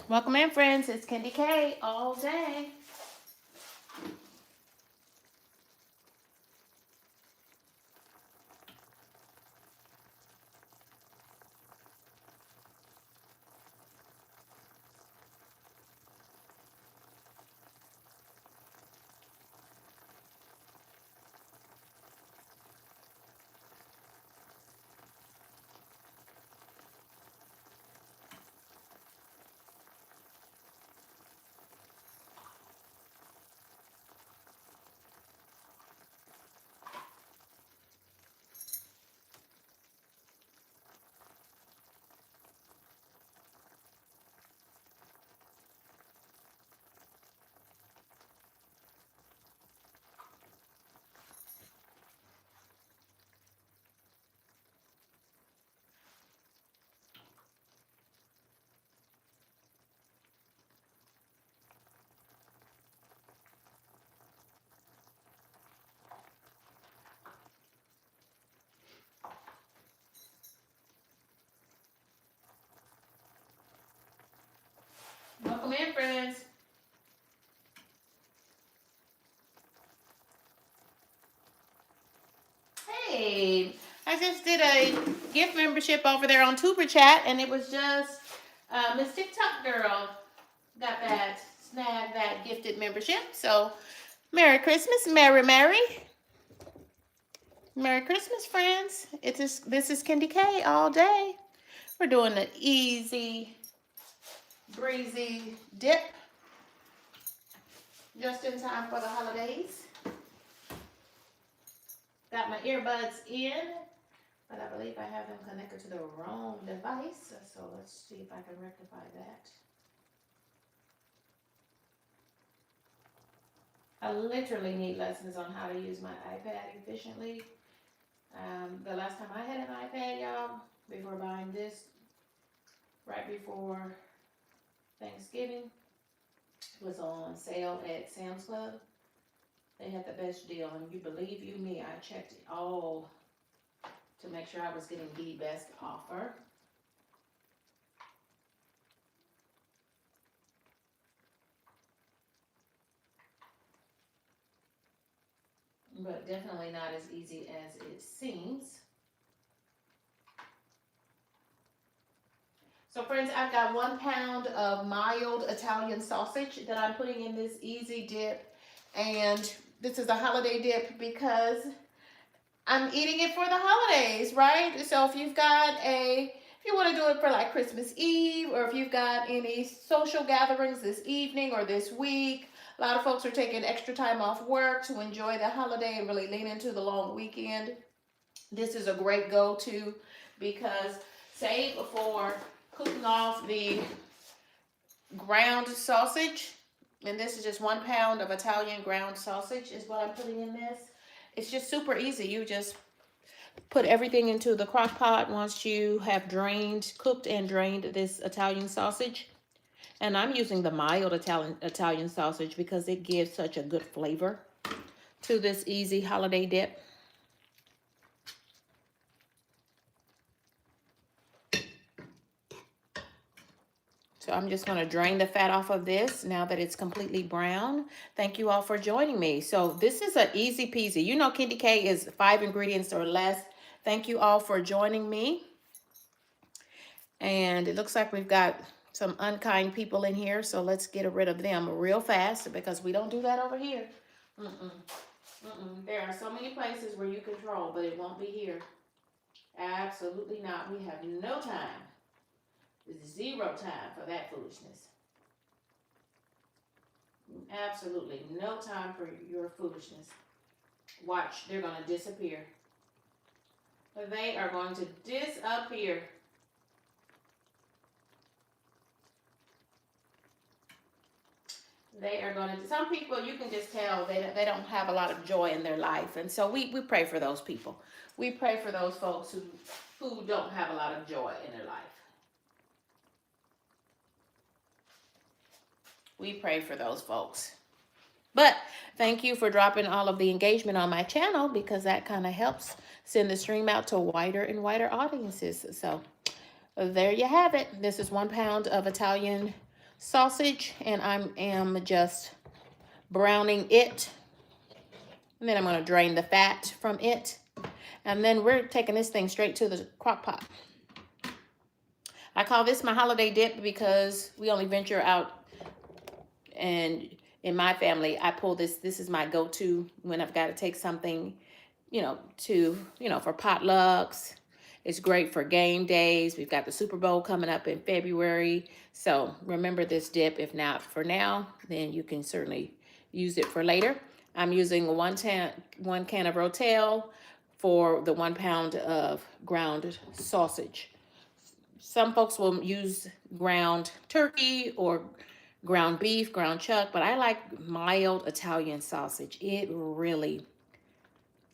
Welcome in, friends. It's KendyK all day. Welcome in, friends. Hey, I just did a gift membership over there on Tuber Chat, and it was just Miss TikTok Girl got that, snagged that gifted membership. So, Merry Christmas, Merry Christmas, friends. This is KendyK all day. We're doing an easy, breezy dip just in time for the holidays. Got my earbuds in, but I believe I have them connected to the wrong device. So let's see if I can rectify that. I literally need lessons on how to use my iPad efficiently. The last time I had an iPad, y'all, before buying this, right before Thanksgiving, was on sale at Sam's Club. They had the best deal, and you believe you me, I checked it all to make sure I was getting the best offer. But definitely not as easy as it seems. So friends, I've got 1 pound of mild Italian sausage that I'm putting in this easy dip. And this is a holiday dip because I'm eating it for the holidays, right? So if you want to do it for like Christmas Eve, or if you've got any social gatherings this evening or this week, a lot of folks are taking extra time off work to enjoy the holiday and really lean into the long weekend. This is a great go-to because save for cooking off the ground sausage. And this is just 1 pound of Italian ground sausage is what I'm putting in this. It's just super easy. You just put everything into the crock pot once you have cooked and drained this Italian sausage. And I'm using the mild Italian sausage because it gives such a good flavor to this easy holiday dip. So I'm just going to drain the fat off of this now that it's completely brown. Thank you all for joining me. So this is an easy peasy. You know KendyK is 5 ingredients or less. Thank you all for joining me. And it looks like we've got some unkind people in here, so let's get rid of them real fast because we don't do that over here. There are so many places where you control, but it won't be here. Absolutely not. We have no time. Zero time for that foolishness. Absolutely no time for your foolishness. Watch, they're going to disappear. They are going to disappear. They are going to, some people you can just tell they don't have a lot of joy in their life. And so we pray for those people. We pray for those folks who don't have a lot of joy in their life. We pray for those folks. But thank you for dropping all of the engagement on my channel because that kind of helps send the stream out to wider and wider audiences. So there you have it. This is 1 pound of Italian sausage, and I am just browning it. And then I'm going to drain the fat from it. And then we're taking this thing straight to the crock pot. I call this my holiday dip because we only venture out, and in my family, I pull this. This is my go-to when I've got to take something, for potlucks. It's great for game days. We've got the Super Bowl coming up in February. So remember this dip. If not for now, then you can certainly use it for later. I'm using one can of rotel for the 1 pound of ground sausage. Some folks will use ground turkey or ground beef, ground chuck, but I like mild Italian sausage. It really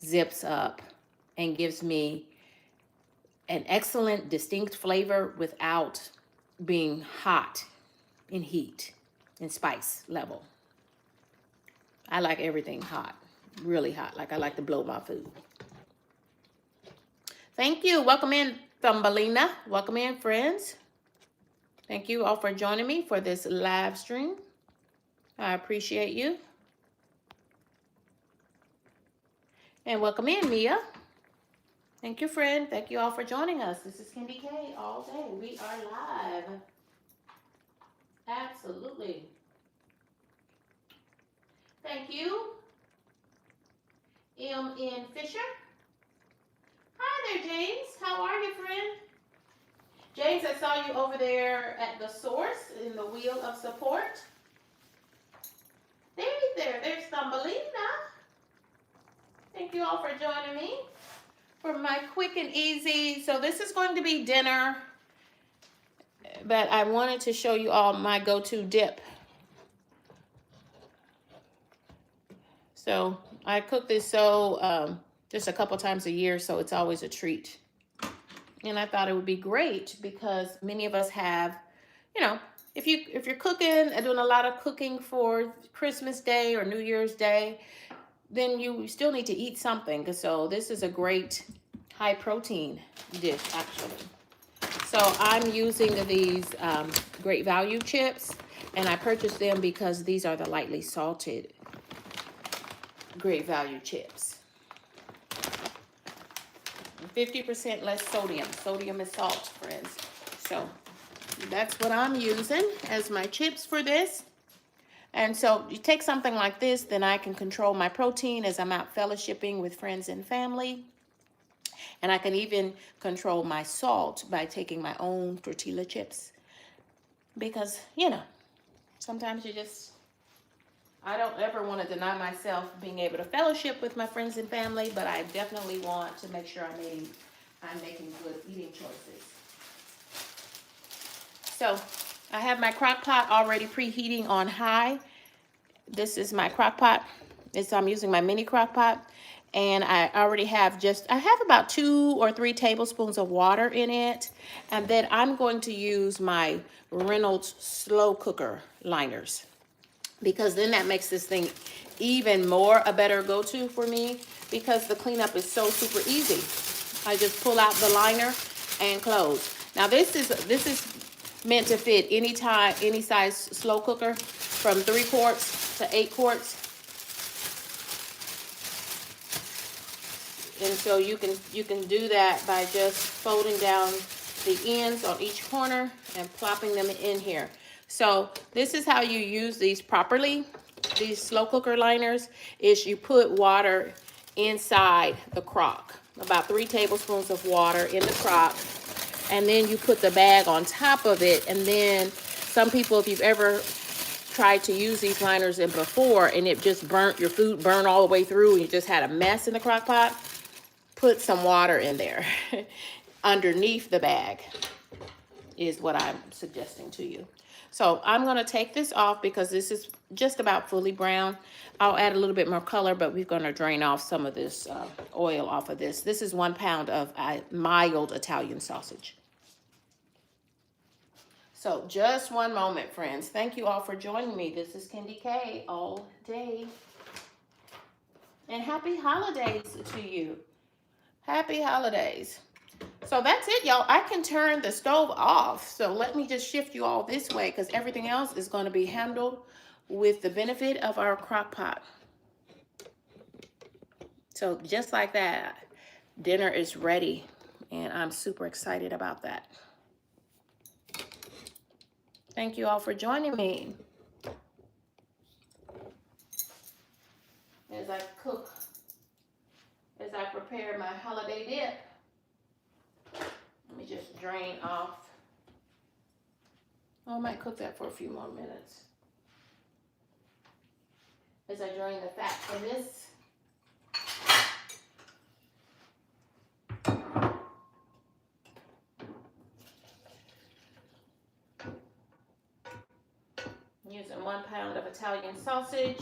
zips up and gives me an excellent, distinct flavor without being hot in heat and spice level. I like everything hot, really hot, like I like to blow my food. Thank you. Welcome in, Thumbelina. Welcome in, friends. Thank you all for joining me for this live stream. I appreciate you. And welcome in, Mia. Thank you, friend. Thank you all for joining us. This is KendyK all day. We are live. Absolutely. Thank you, M.N. Fisher. Hi there, James. How are you, friend? James, I saw you over there at the source in the wheel of support. There's Thumbelina. Thank you all for joining me for my quick and easy. So this is going to be dinner, but I wanted to show you all my go-to dip. So I cook this just a couple times a year, so it's always a treat. And I thought it would be great because many of us have, if you're cooking and doing a lot of cooking for Christmas Day or New Year's Day, then you still need to eat something. So this is a great high protein dish, actually. So I'm using these Great Value chips, and I purchased them because these are the lightly salted Great Value chips. 50% less sodium. Sodium is salt, friends. So that's what I'm using as my chips for this. And so you take something like this, then I can control my protein as I'm out fellowshipping with friends and family. And I can even control my salt by taking my own tortilla chips. Because, sometimes I don't ever want to deny myself being able to fellowship with my friends and family, but I definitely want to make sure I'm making good eating choices. So I have my crock pot already preheating on high. This is my crock pot. I'm using my mini crock pot. And I already have I have about 2 or 3 tablespoons of water in it. And then I'm going to use my Reynolds slow cooker liners, because then that makes this thing even more a better go-to for me, because the cleanup is so super easy. I just pull out the liner and close. Now this is meant to fit any size slow cooker from 3 quarts to 8 quarts. And so you can do that by just folding down the ends on each corner and plopping them in here. So this is how you use these properly. These slow cooker liners is you put water inside the crock, about 3 tablespoons of water in the crock, and then you put the bag on top of it. And then some people, if you've ever tried to use these liners in before and it just your food burned all the way through and you just had a mess in the crock pot, put some water in there underneath the bag is what I'm suggesting to you. So I'm going to take this off because this is just about fully brown. I'll add a little bit more color, but we're going to drain off some of this oil off of this. This is 1 pound of mild Italian sausage. So just one moment, friends. Thank you all for joining me. This is KendyK all day. And happy holidays to you. Happy holidays. So that's it, y'all. I can turn the stove off. So let me just shift you all this way because everything else is going to be handled with the benefit of our crock pot. So just like that, dinner is ready, and I'm super excited about that. Thank you all for joining me as I cook, as I prepare my holiday dip. Let me just drain off. Oh, I might cook that for a few more minutes. As I drain the fat from this. I'm using 1 pound of Italian sausage.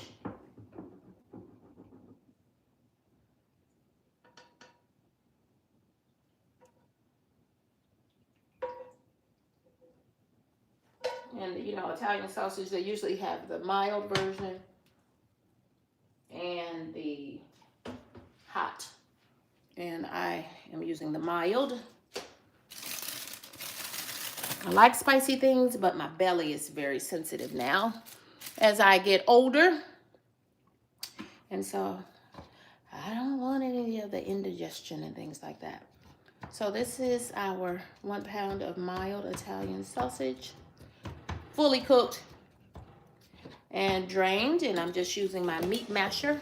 And you know, Italian sausage, they usually have the mild version and the hot. And I am using the mild. I like spicy things, but my belly is very sensitive now as I get older. And so I don't want any of the indigestion and things like that. So this is our 1 pound of mild Italian sausage, fully cooked and drained. And I'm just using my meat masher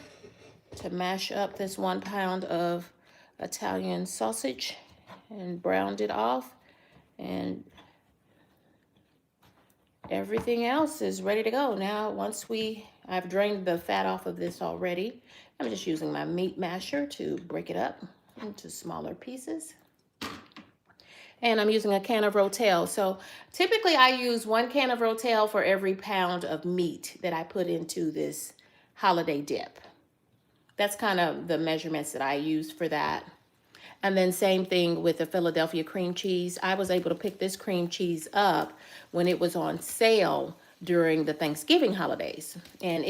to mash up this 1 pound of Italian sausage and browned it off. And everything else is ready to go. Now, I've drained the fat off of this already. I'm just using my meat masher to break it up into smaller pieces. And I'm using a can of rotel. So typically I use 1 can of rotel for every pound of meat that I put into this holiday dip. That's kind of the measurements that I use for that. And then same thing with the Philadelphia cream cheese. I was able to pick this cream cheese up when it was on sale during the Thanksgiving holidays. And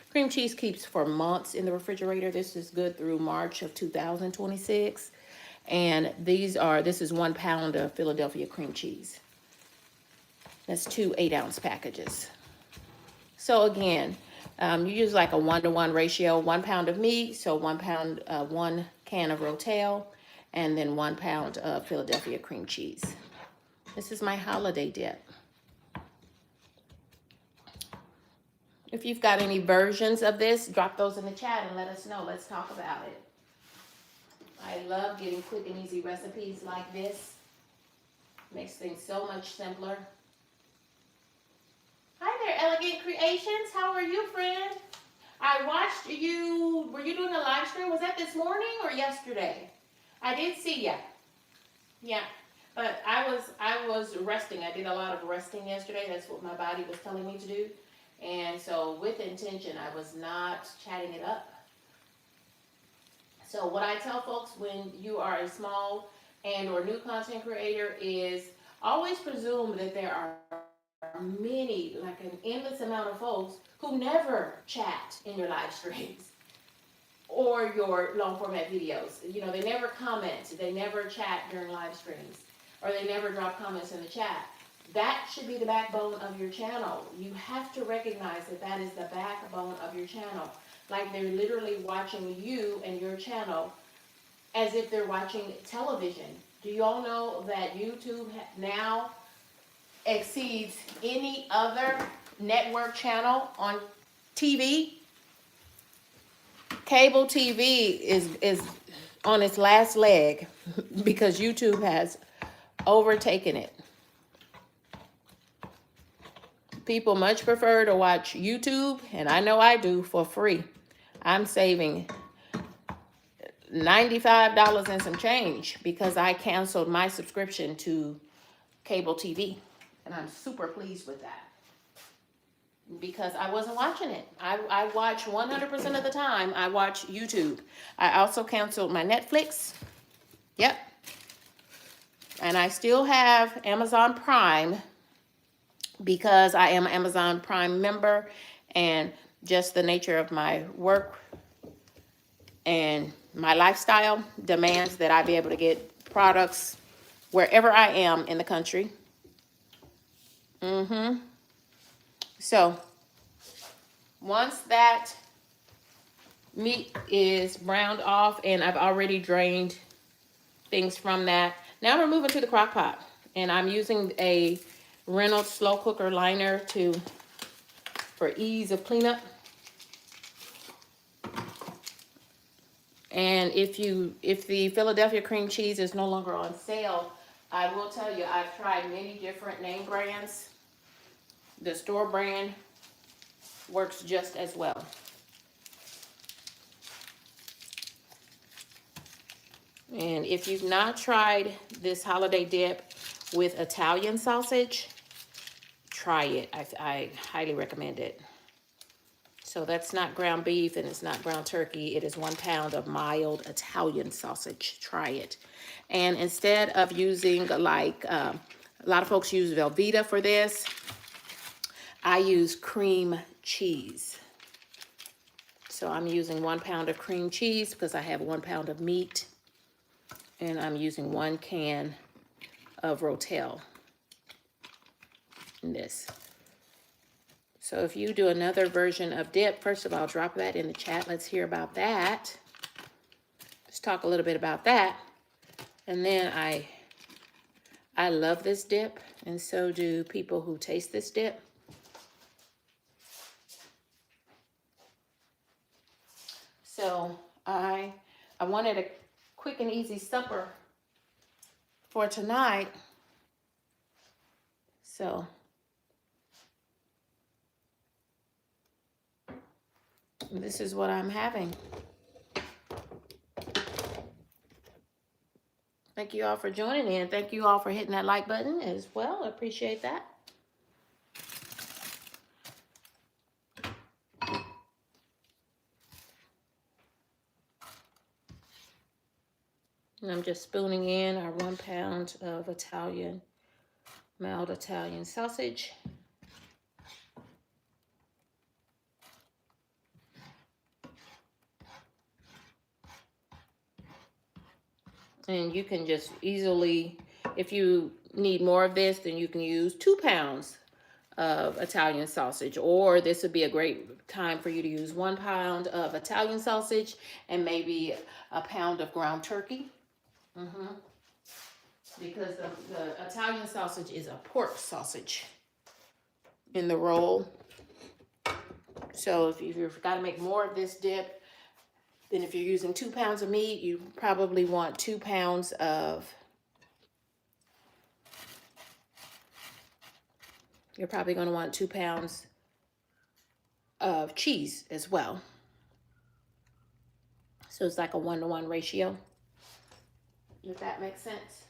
cream cheese keeps for months in the refrigerator. This is good through March of 2026. And this is 1 pound of Philadelphia cream cheese. That's 2 8-ounce packages. So again, you use like a 1-to-1 ratio, 1 pound of meat, so 1 can of rotel, and then 1 pound of Philadelphia cream cheese. This is my holiday dip. If you've got any versions of this, drop those in the chat and let us know. Let's talk about it. I love getting quick and easy recipes like this. Makes things so much simpler. Hi there, Elegant Creations. How are you, friend? I watched you. Were you doing a live stream? Was that this morning or yesterday? I did see ya. Yeah, but I was resting. I did a lot of resting yesterday. That's what my body was telling me to do. And so with intention, I was not chatting it up. So what I tell folks when you are a small and or new content creator is always presume that there are many, like an endless amount of folks who never chat in your live streams or your long format videos. You know, they never comment, they never chat during live streams, or they never drop comments in the chat. That should be the backbone of your channel. You have to recognize that that is the backbone of your channel. Like they're literally watching you and your channel as if they're watching television. Do you all know that YouTube now exceeds any other network channel on TV? Cable TV is on its last leg because YouTube has overtaken it. People much prefer to watch YouTube, and I know I do, for free. I'm saving $95 and some change because I canceled my subscription to cable TV. And I'm super pleased with that because I wasn't watching it. I watch 100% of the time, I watch YouTube. I also canceled my Netflix. Yep. And I still have Amazon Prime because I am an Amazon Prime member, and just the nature of my work and my lifestyle demands that I be able to get products wherever I am in the country. So once that meat is browned off and I've already drained things from that, now we're moving to the crock pot. And I'm using a Reynolds slow cooker liner for ease of cleanup. And if the Philadelphia cream cheese is no longer on sale, I will tell you, I've tried many different name brands. The store brand works just as well. And if you've not tried this holiday dip with Italian sausage, try it. I highly recommend it. So that's not ground beef and it's not ground turkey. It is 1 pound of mild Italian sausage. Try it. And instead of using like, a lot of folks use Velveeta for this, I use cream cheese. So I'm using 1 pound of cream cheese because I have 1 pound of meat. And I'm using 1 can of rotel in this. So if you do another version of dip, first of all, drop that in the chat. Let's hear about that. Let's talk a little bit about that. And then I love this dip, and so do people who taste this dip. So I wanted a quick and easy supper for tonight. So this is what I'm having. Thank you all for joining in. Thank you all for hitting that like button as well. I appreciate that. And I'm just spooning in our 1 pound of mild Italian sausage. And you can just easily, if you need more of this, then you can use 2 pounds of Italian sausage, or this would be a great time for you to use 1 pound of Italian sausage and maybe a pound of ground turkey. Because the Italian sausage is a pork sausage in the roll. So if you've got to make more of this dip, then if you're using 2 pounds of meat, you probably want 2 pounds of, you're probably going to want 2 pounds of cheese as well. So it's like a 1-to-1 ratio, if that makes sense.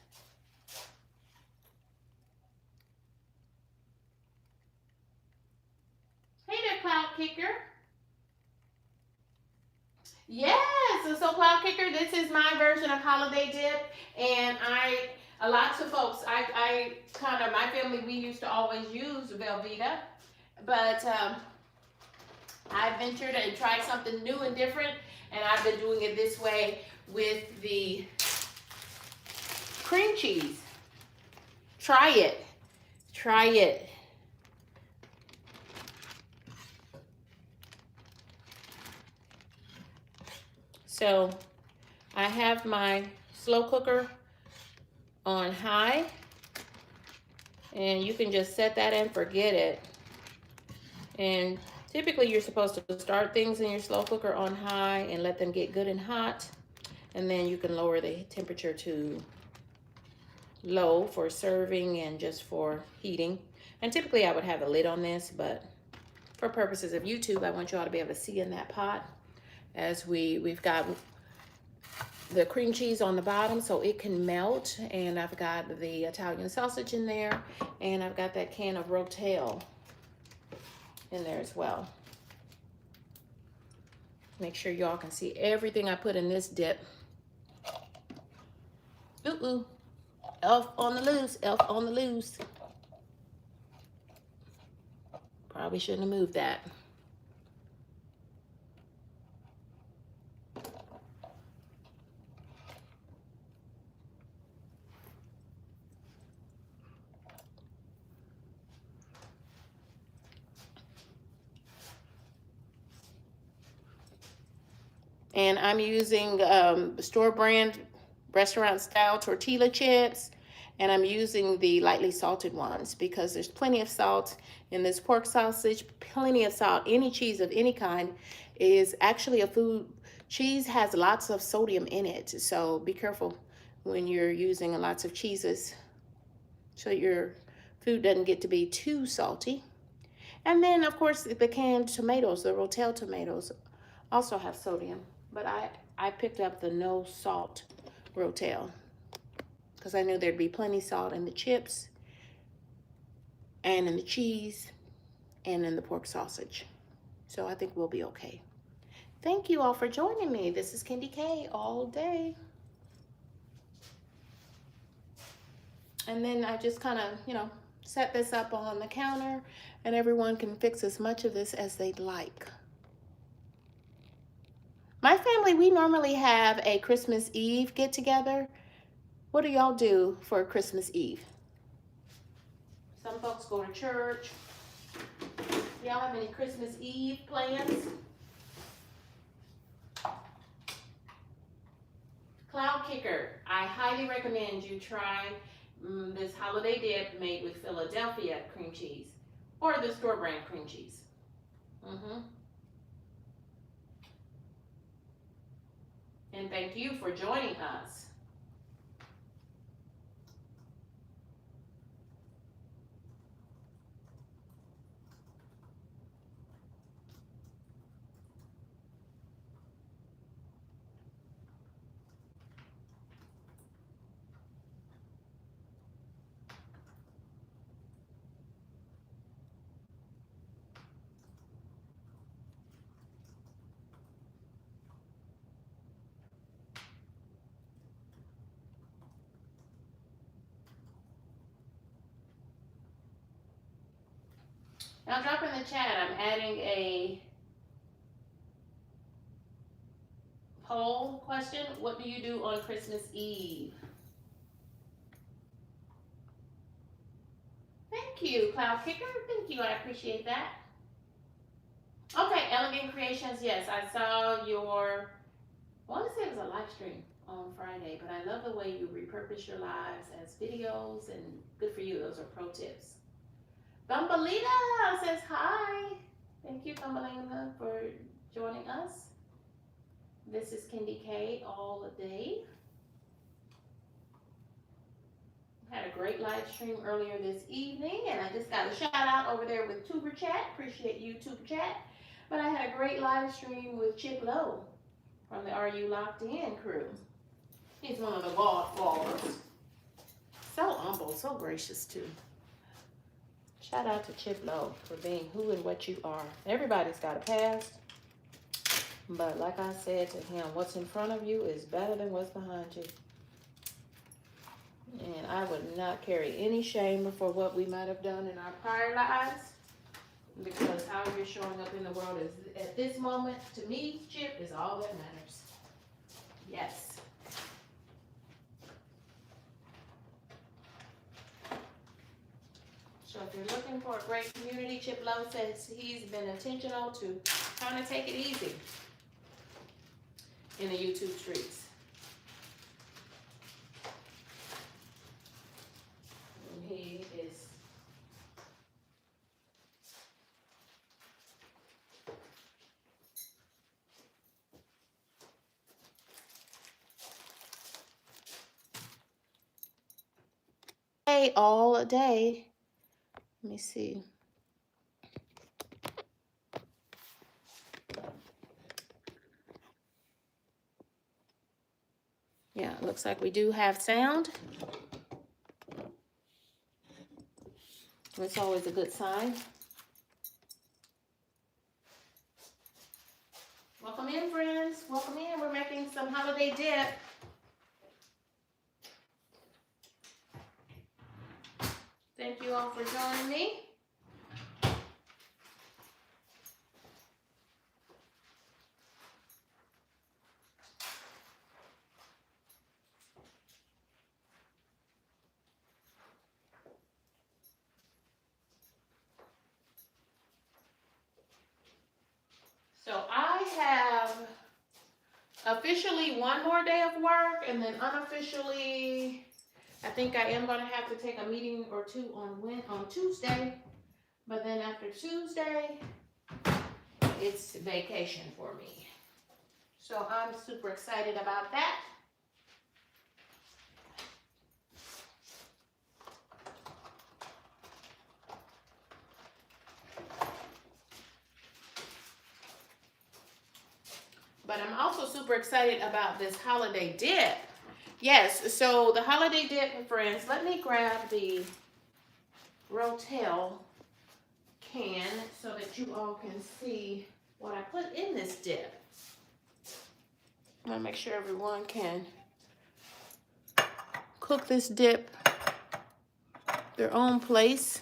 Hey there, Cloud Kicker. Yes, so Cloud Kicker, this is my version of holiday dip, and lots of folks, I kind of, my family, we used to always use Velveeta, but I ventured and tried something new and different, and I've been doing it this way with the cream cheese. Try it. Try it. So I have my slow cooker on high, and you can just set that and forget it. And typically you're supposed to start things in your slow cooker on high and let them get good and hot, and then you can lower the temperature to low for serving and just for heating. And typically I would have a lid on this, but for purposes of YouTube, I want you all to be able to see in that pot as we've got the cream cheese on the bottom so it can melt, and I've got the Italian sausage in there, and I've got that can of rotel in there as well. Make sure y'all can see everything I put in this dip. Ooh, elf on the loose, elf on the loose. Probably shouldn't have moved that. And I'm using store brand restaurant style tortilla chips, and I'm using the lightly salted ones because there's plenty of salt in this pork sausage, plenty of salt. Any cheese of any kind is actually a food. Cheese has lots of sodium in it, so be careful when you're using lots of cheeses so your food doesn't get to be too salty. And then, of course, the canned tomatoes, the rotel tomatoes, also have sodium. But I picked up the no salt rotel because I knew there'd be plenty salt in the chips and in the cheese and in the pork sausage. So I think we'll be okay. Thank you all for joining me. This is KendyK all day. And then I just kind of, set this up on the counter, and everyone can fix as much of this as they'd like. My family, we normally have a Christmas Eve get together. What do y'all do for Christmas Eve? Some folks go to church. Y'all have any Christmas Eve plans? Cloud Kicker. I highly recommend you try this holiday dip made with Philadelphia cream cheese or the store brand cream cheese. And thank you for joining us. Now drop in the chat. I'm adding a poll question. What do you do on Christmas Eve? Thank you, Cloud Kicker. Thank you. I appreciate that. Okay, Elegant Creations. Yes, I saw your, I want to say it was a live stream on Friday, but I love the way you repurpose your lives as videos, and good for you. Those are pro tips. Thumbelina says hi. Thank you, Thumbelina, for joining us. This is KendyK all day. Had a great live stream earlier this evening, and I just got a shout out over there with Tuber Chat. Appreciate you, Tuber Chat. But I had a great live stream with Chip Lowe from the Are You Locked In crew. He's one of the godfathers. So humble, so gracious too. Shout out to Chip Lowe for being who and what you are. Everybody's got a past, but like I said to him, what's in front of you is better than what's behind you. And I would not carry any shame for what we might have done in our prior lives, because how you're showing up in the world is, at this moment, to me, Chip, is all that matters. Yes. So if you're looking for a great community, Chip Lowe says he's been intentional to kind of take it easy in the YouTube streets. And he is all day. Let me see. Yeah, it looks like we do have sound. It's always a good sign. Welcome in, friends. Welcome in. We're making some holiday dip. Thank you all for joining me. So I have officially one more day of work, and then unofficially, I think I am gonna have to take a meeting or two on Tuesday. But then after Tuesday, it's vacation for me. So I'm super excited about that. But I'm also super excited about this holiday dip. Yes, so the holiday dip, friends, let me grab the rotel can so that you all can see what I put in this dip. I'm gonna make sure everyone can cook this dip their own place.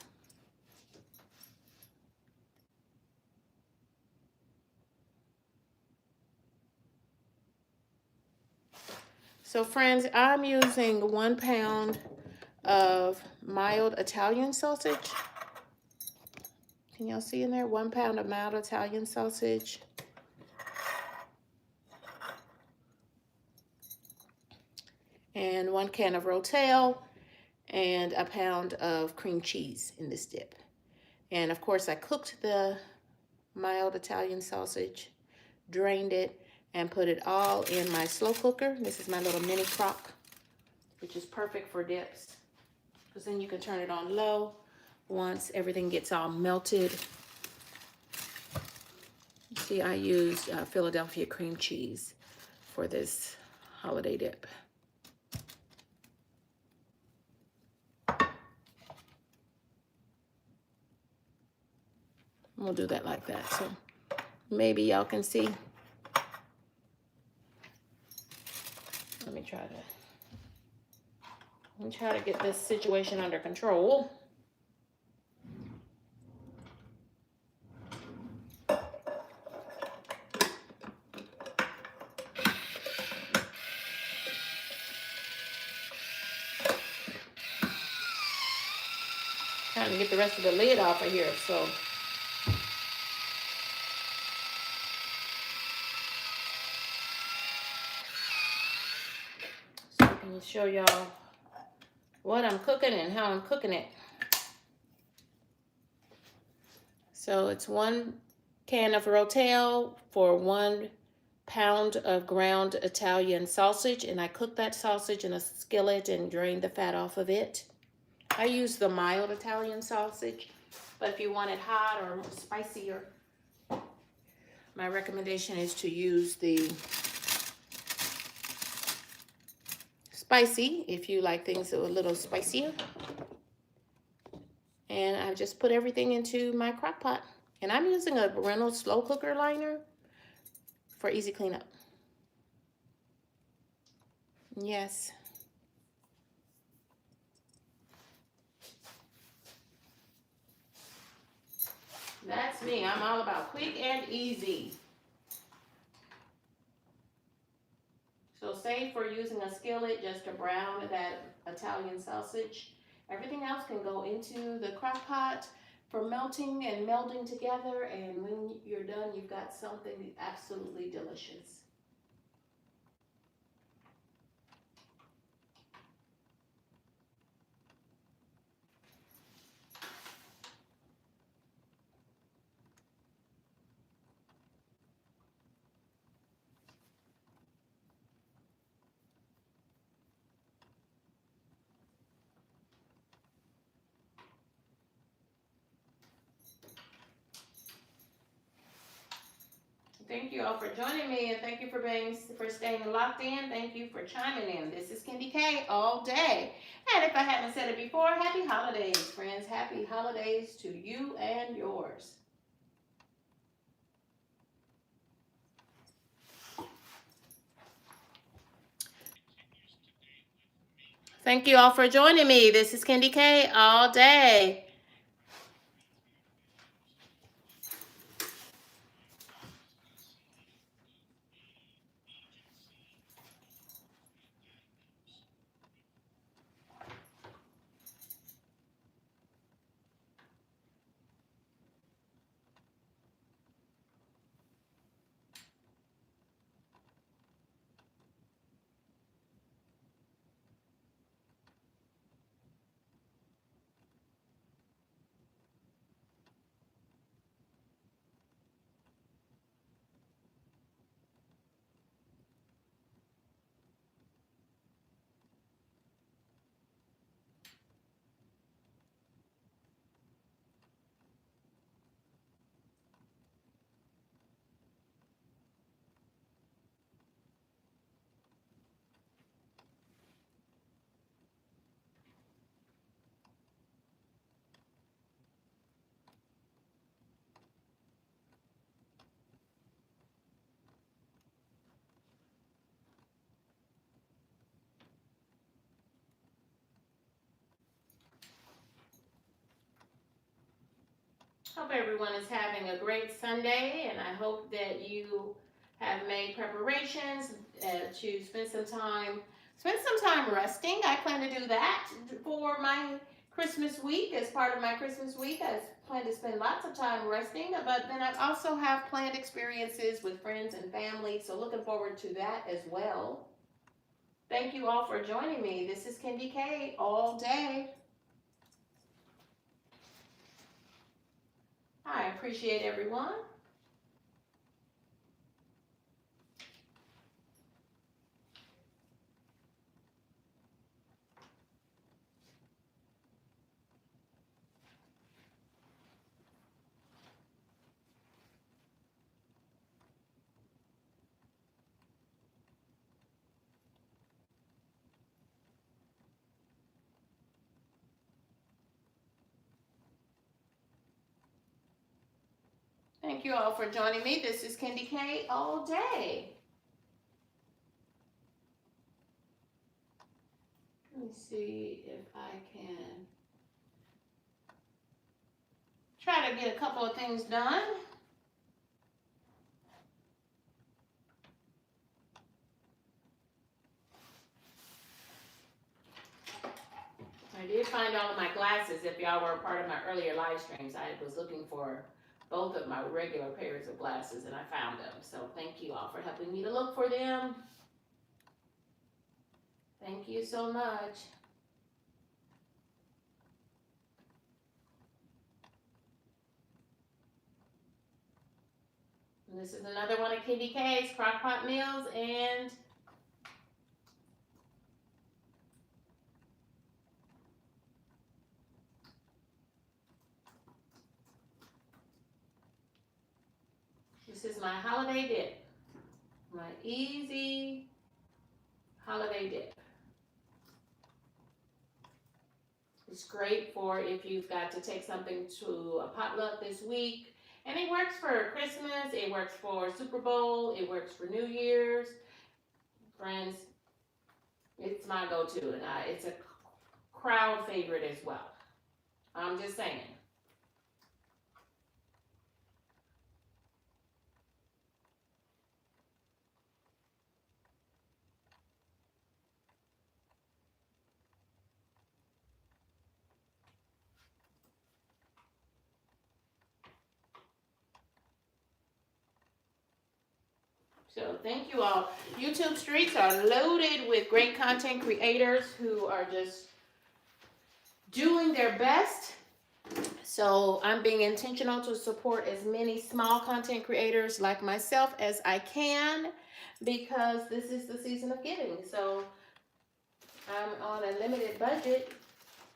So friends, I'm using 1 pound of mild Italian sausage. Can y'all see in there? 1 pound of mild Italian sausage. And 1 can of rotel and a pound of cream cheese in this dip. And of course I cooked the mild Italian sausage, drained it, and put it all in my slow cooker. This is my little mini crock, which is perfect for dips, because then you can turn it on low once everything gets all melted. See, I used Philadelphia cream cheese for this holiday dip. We'll do that like that, so maybe y'all can see. Let me try to get this situation under control. Trying to get the rest of the lid off of here, so. So I can show y'all what I'm cooking and how I'm cooking it. So it's 1 can of rotel for 1 pound of ground Italian sausage, and I cooked that sausage in a skillet and drained the fat off of it. I use the mild Italian sausage, but if you want it hot or spicier, my recommendation is to use the spicy, if you like things a little spicier. And I've just put everything into my crock pot. And I'm using a Reynolds slow cooker liner for easy cleanup. Yes. That's me. I'm all about quick and easy. So say for using a skillet just to brown that Italian sausage, everything else can go into the crock pot for melting and melding together, and when you're done, you've got something absolutely delicious. Thank you all for joining me, and thank you for staying locked in. Thank you for chiming in. This is KendyK all day. And if I haven't said it before, happy holidays, friends. Happy holidays to you and yours. Thank you all for joining me. This is KendyK all day. Hope everyone is having a great Sunday, and I hope that you have made preparations to spend some time resting. I plan to do that for my Christmas week. As part of my Christmas week, I plan to spend lots of time resting, but then I also have planned experiences with friends and family, so looking forward to that as well. Thank you all for joining me. This is KendyK all day. I appreciate everyone. Thank you all for joining me. This is KendyK all day. Let me see if I can try to get a couple of things done. I did find all of my glasses. If y'all were a part of my earlier live streams, I was looking for both of my regular pairs of glasses and I found them. So thank you all for helping me to look for them. Thank you so much. And this is another one of KendyK's Crockpot meals, and this is my holiday dip. My easy holiday dip. It's great for if you've got to take something to a potluck this week. And it works for Christmas, it works for Super Bowl, it works for New Year's. Friends, it's my go-to, and it's a crowd favorite as well. I'm just saying. So thank you all. YouTube streets are loaded with great content creators who are just doing their best. So I'm being intentional to support as many small content creators like myself as I can, because this is the season of giving. So I'm on a limited budget,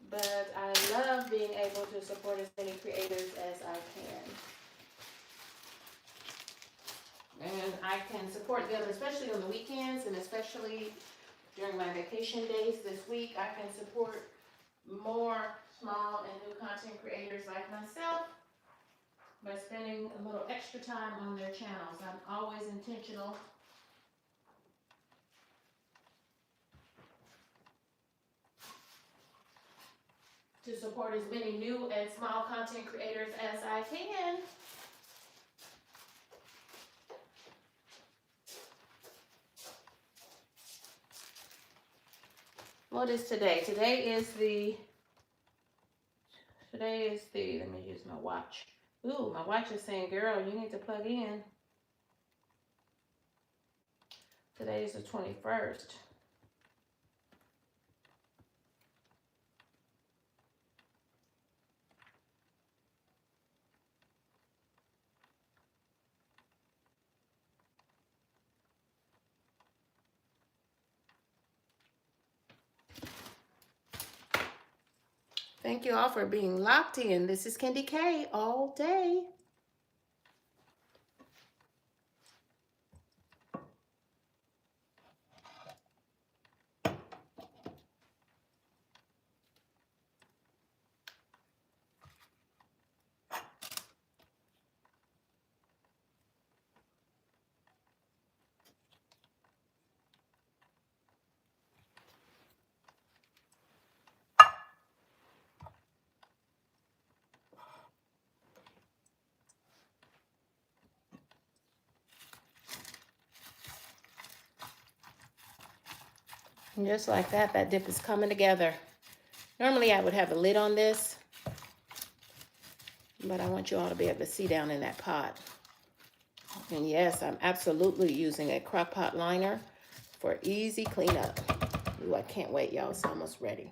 but I love being able to support as many creators as I can. And I can support them, especially on the weekends and especially during my vacation days this week. I can support more small and new content creators like myself by spending a little extra time on their channels. I'm always intentional to support as many new and small content creators as I can. What is today? Today is the, let me use my watch. Ooh, my watch is saying, girl, you need to plug in. Today is the 21st. Thank you all for being locked in. This is KendyK all day. And just like that, that dip is coming together. Normally I would have a lid on this, but I want you all to be able to see down in that pot. And yes, I'm absolutely using a Crockpot liner for easy cleanup. Ooh, I can't wait, y'all. It's almost ready.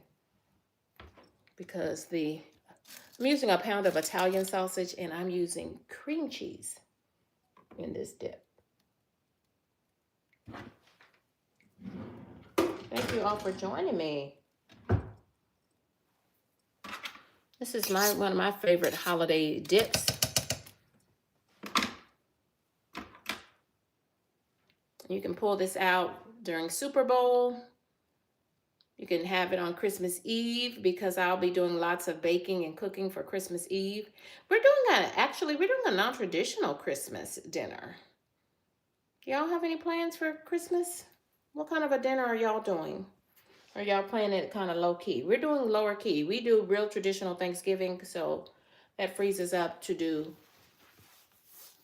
Because I'm using a pound of Italian sausage and I'm using cream cheese in this dip. Thank you all for joining me. This is one of my favorite holiday dips. You can pull this out during Super Bowl. You can have it on Christmas Eve because I'll be doing lots of baking and cooking for Christmas Eve. We're doing a non-traditional Christmas dinner. Y'all have any plans for Christmas? What kind of a dinner are y'all doing? Are y'all playing it kind of low key? We're doing lower key. We do real traditional Thanksgiving, so that frees us up to do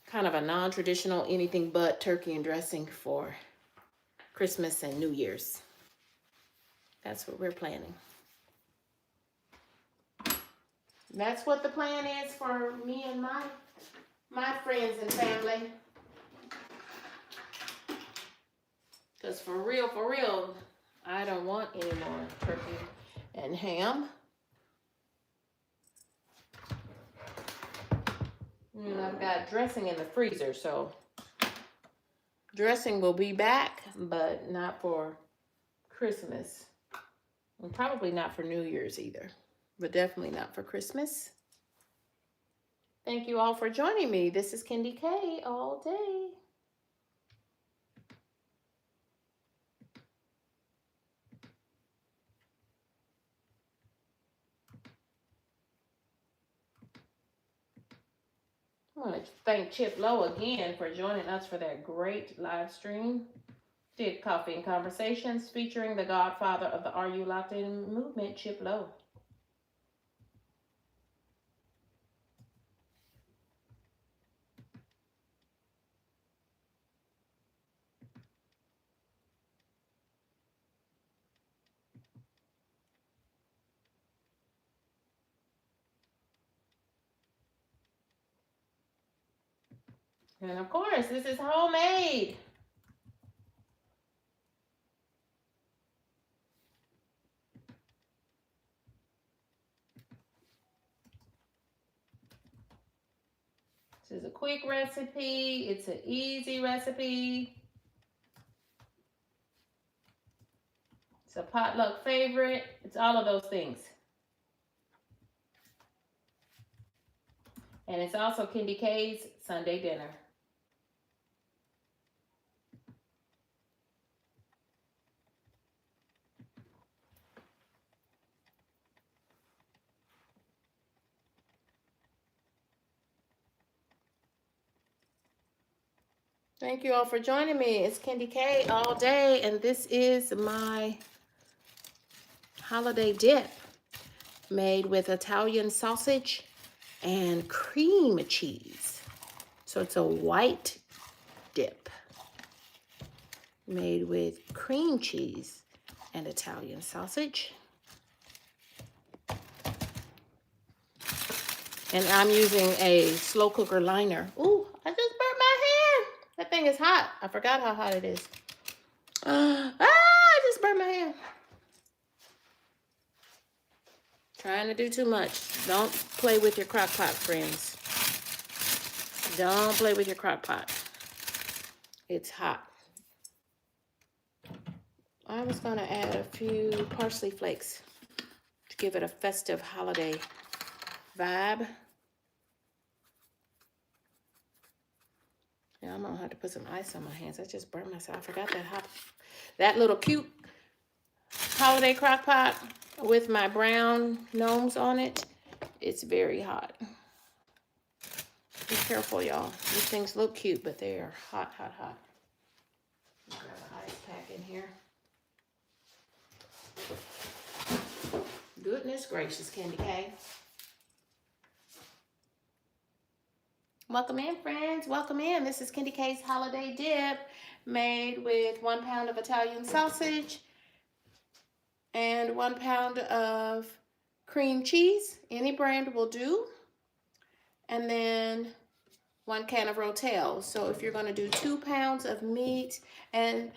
kind of a non-traditional anything but turkey and dressing for Christmas and New Year's. That's what we're planning. That's what the plan is for me and my friends and family. Because for real, I don't want any more turkey and ham. And I've got dressing in the freezer, so dressing will be back, but not for Christmas. And probably not for New Year's either, but definitely not for Christmas. Thank you all for joining me. This is KendyK all day. I want to thank Chip Lowe again for joining us for that great live stream. Did Coffee and Conversations featuring the godfather of the Are You Locked In movement, Chip Lowe. And of course, this is homemade. This is a quick recipe. It's an easy recipe. It's a potluck favorite. It's all of those things. And it's also KendyK's Sunday dinner. Thank you all for joining me. It's KendyK all day, and this is my holiday dip made with Italian sausage and cream cheese. So it's a white dip made with cream cheese and Italian sausage. And I'm using a slow cooker liner. Ooh, I just burnt my hand. That thing is hot. I forgot how hot it is. I just burnt my hand. Trying to do too much. Don't play with your crock pot, friends. Don't play with your crock pot. It's hot. I was going to add a few parsley flakes to give it a festive holiday vibe. Yeah, I'm going to have to put some ice on my hands. I just burned myself. I forgot that little cute holiday crock pot with my brown gnomes on it. It's very hot. Be careful, y'all. These things look cute, but they are hot, hot, hot. Grab an ice pack in here. Goodness gracious, KendyK. Welcome in, friends. Welcome in. This is KendyK's holiday dip made with 1 pound of Italian sausage, and 1 pound of cream cheese. Any brand will do. And then 1 can of rotel. So if you're going to do 2 pounds of meat, and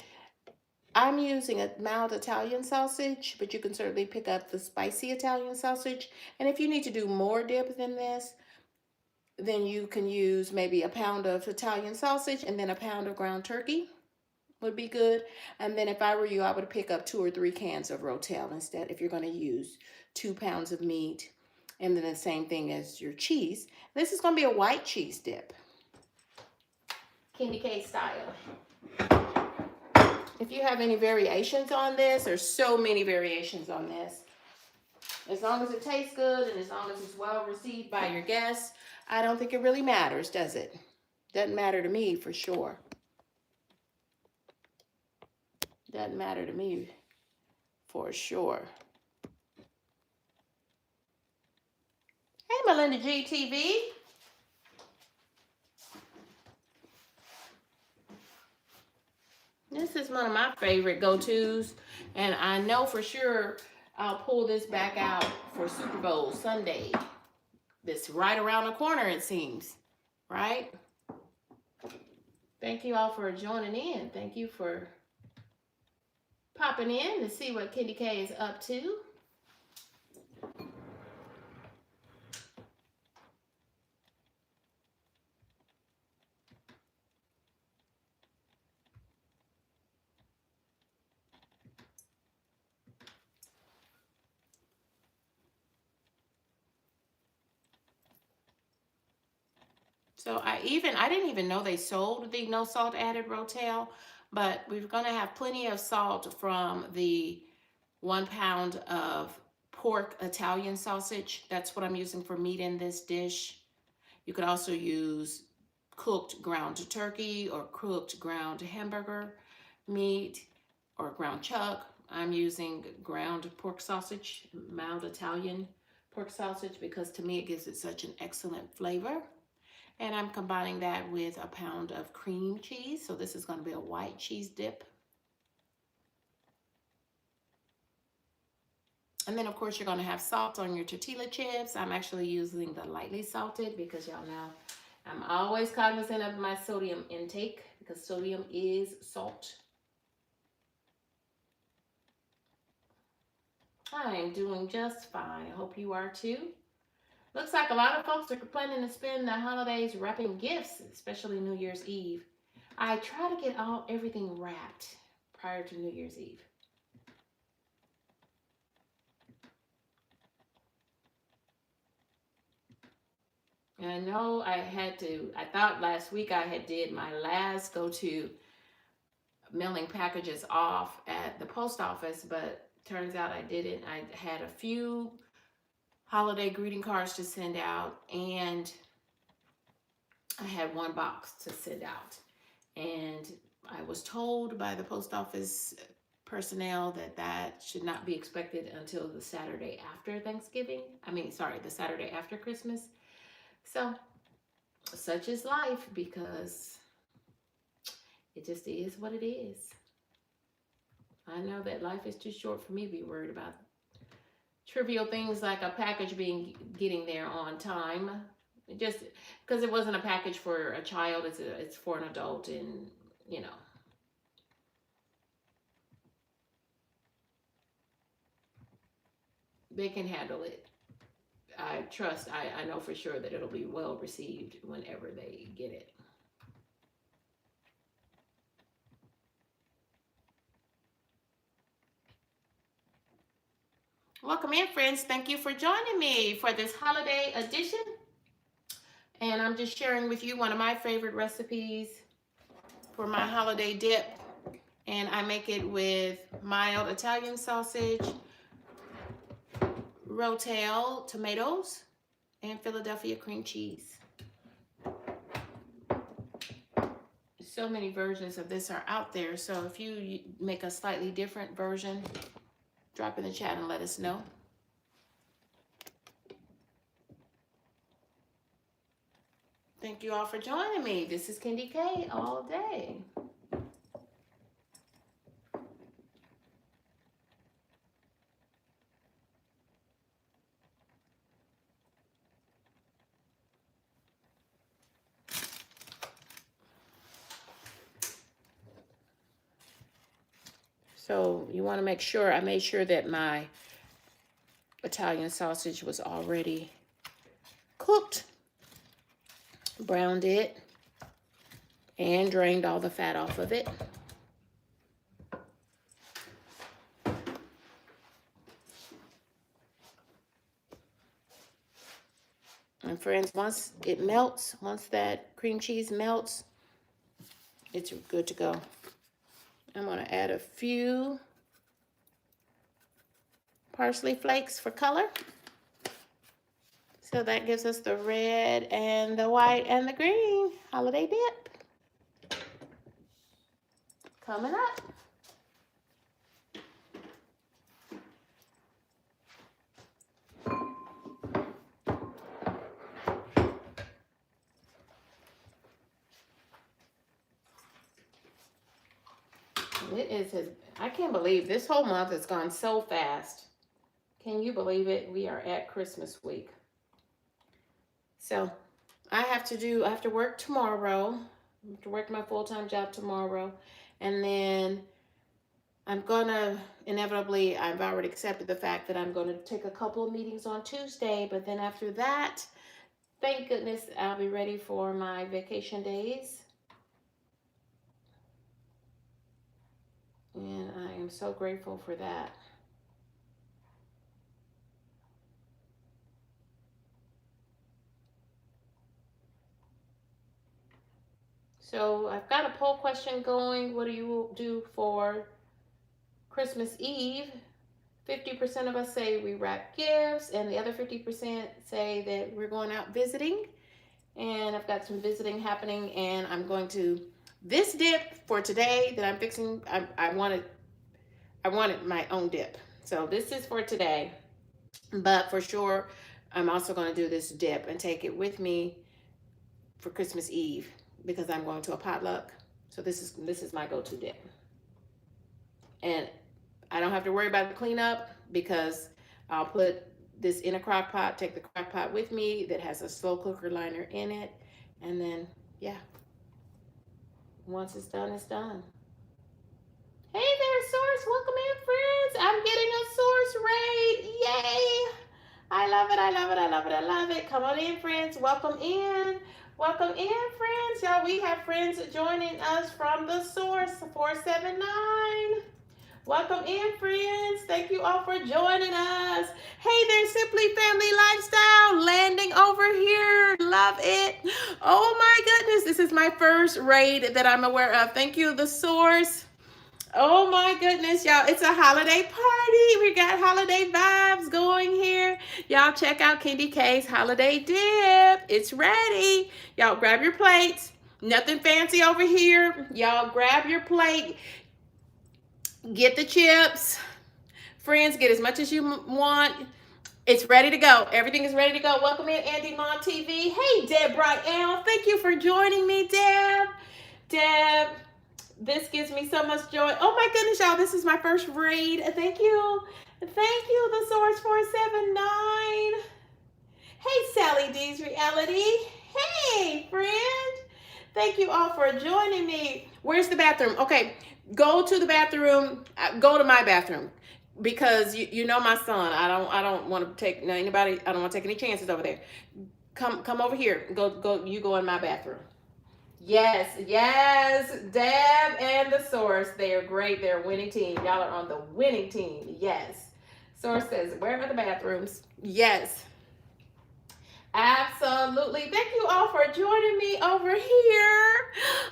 I'm using a mild Italian sausage, but you can certainly pick up the spicy Italian sausage. And if you need to do more dip than this, then you can use maybe a pound of Italian sausage and then a pound of ground turkey would be good. And then if I were you, I would pick up 2 or 3 cans of rotel instead if you're going to use 2 pounds of meat. And then the same thing as your cheese. This is going to be a white cheese dip, KendyK style. If you have any variations on this, there's so many variations on this. As long as it tastes good and as long as it's well received by your guests, I don't think it really matters, does it? Doesn't matter to me for sure. Doesn't matter to me for sure. Hey, Melinda GTV. This is one of my favorite go-tos, and I know for sure I'll pull this back out for Super Bowl Sunday. This right around the corner, it seems, right? Thank you all for joining in. Thank you for popping in to see what KendyK is up to. So I didn't even know they sold the no salt added rotel, but we're gonna have plenty of salt from the 1 pound of pork Italian sausage. That's what I'm using for meat in this dish. You could also use cooked ground turkey or cooked ground hamburger meat or ground chuck. I'm using ground pork sausage, mild Italian pork sausage, because to me it gives it such an excellent flavor. And I'm combining that with a pound of cream cheese. So this is going to be a white cheese dip. And then of course you're going to have salt on your tortilla chips. I'm actually using the lightly salted because y'all know I'm always cognizant of my sodium intake because sodium is salt. I am doing just fine. I hope you are too. Looks like a lot of folks are planning to spend the holidays wrapping gifts, especially New Year's Eve. I try to get everything wrapped prior to New Year's Eve. And I know I thought last week I did my last go-to mailing packages off at the post office, but turns out I didn't. I had a few holiday greeting cards to send out, and I had 1 box to send out. And I was told by the post office personnel that should not be expected until the Saturday after Thanksgiving. The Saturday after Christmas. So, such is life, because it just is what it is. I know that life is too short for me to be worried about trivial things like a package getting there on time. Just because it wasn't a package for a child, it's for an adult, and you know. They can handle it. I know for sure that it'll be well received whenever they get it. Welcome in, friends. Thank you for joining me for this holiday edition. And I'm just sharing with you one of my favorite recipes for my holiday dip. And I make it with mild Italian sausage, rotel tomatoes, and Philadelphia cream cheese. So many versions of this are out there. So if you make a slightly different version, drop in the chat and let us know. Thank you all for joining me. This is KendyK all day. So you want to make sure, I made sure that my Italian sausage was already cooked, browned it, and drained all the fat off of it. And friends, once it melts, once that cream cheese melts, it's good to go. I'm going to add a few parsley flakes for color. So that gives us the red and the white and the green holiday dip. Coming up. I can't believe this whole month has gone so fast. Can you believe it? We are at Christmas week. So I have to work tomorrow. I have to work my full-time job tomorrow. And then I'm gonna, inevitably, I've already accepted the fact that I'm gonna take a couple of meetings on Tuesday, but then after that, thank goodness I'll be ready for my vacation days. And I am so grateful for that. So I've got a poll question going. What do you do for Christmas Eve? 50% of us say we wrap gifts, and the other 50% say that we're going out visiting. And I've got some visiting happening, and I'm going to, this dip for today that I'm fixing, I wanted my own dip. So this is for today, but for sure, I'm also going to do this dip and take it with me for Christmas Eve because I'm going to a potluck. So this is my go-to dip. And I don't have to worry about the cleanup because I'll put this in a crock pot, take the crock pot with me that has a slow cooker liner in it. And then, yeah, once it's done, it's done. Hey there, Source. Welcome in, friends. I'm getting a Source raid. Yay. I love it. I love it. I love it. I love it. Come on in, friends. Welcome in. Welcome in, friends. Y'all, we have friends joining us from the Source 479. Welcome in, friends. Thank you all for joining us. Hey there, Simply Family Lifestyle, landing over here. Love it. Oh my goodness, this is my first raid that I'm aware of. Thank you, the Source. Oh my goodness, y'all, it's a holiday party. We got holiday vibes going here. Y'all check out KendyK's holiday dip. It's ready. Y'all grab your plates. Nothing fancy over here. Y'all grab your plate. Get the chips. Friends, get as much as you want. It's ready to go. Everything is ready to go. Welcome in, Andy Mon TV. Hey, Deb Bright-L. Thank you for joining me, Deb. Deb, this gives me so much joy. Oh my goodness, y'all. This is my first raid. Thank you. Thank you, the Source 479. Hey, Sally D's Reality. Hey, friend. Thank you all for joining me. Where's the bathroom? Okay. Go to the bathroom. Go to my bathroom because you know my son. I don't want to take anybody. I don't want to take any chances over there. Come over here. Go. You go in my bathroom. Yes. Deb and the Source. They are great. They're a winning team. Y'all are on the winning team. Yes. Source says, where are the bathrooms? Yes. Absolutely. Thank you all for joining me over here.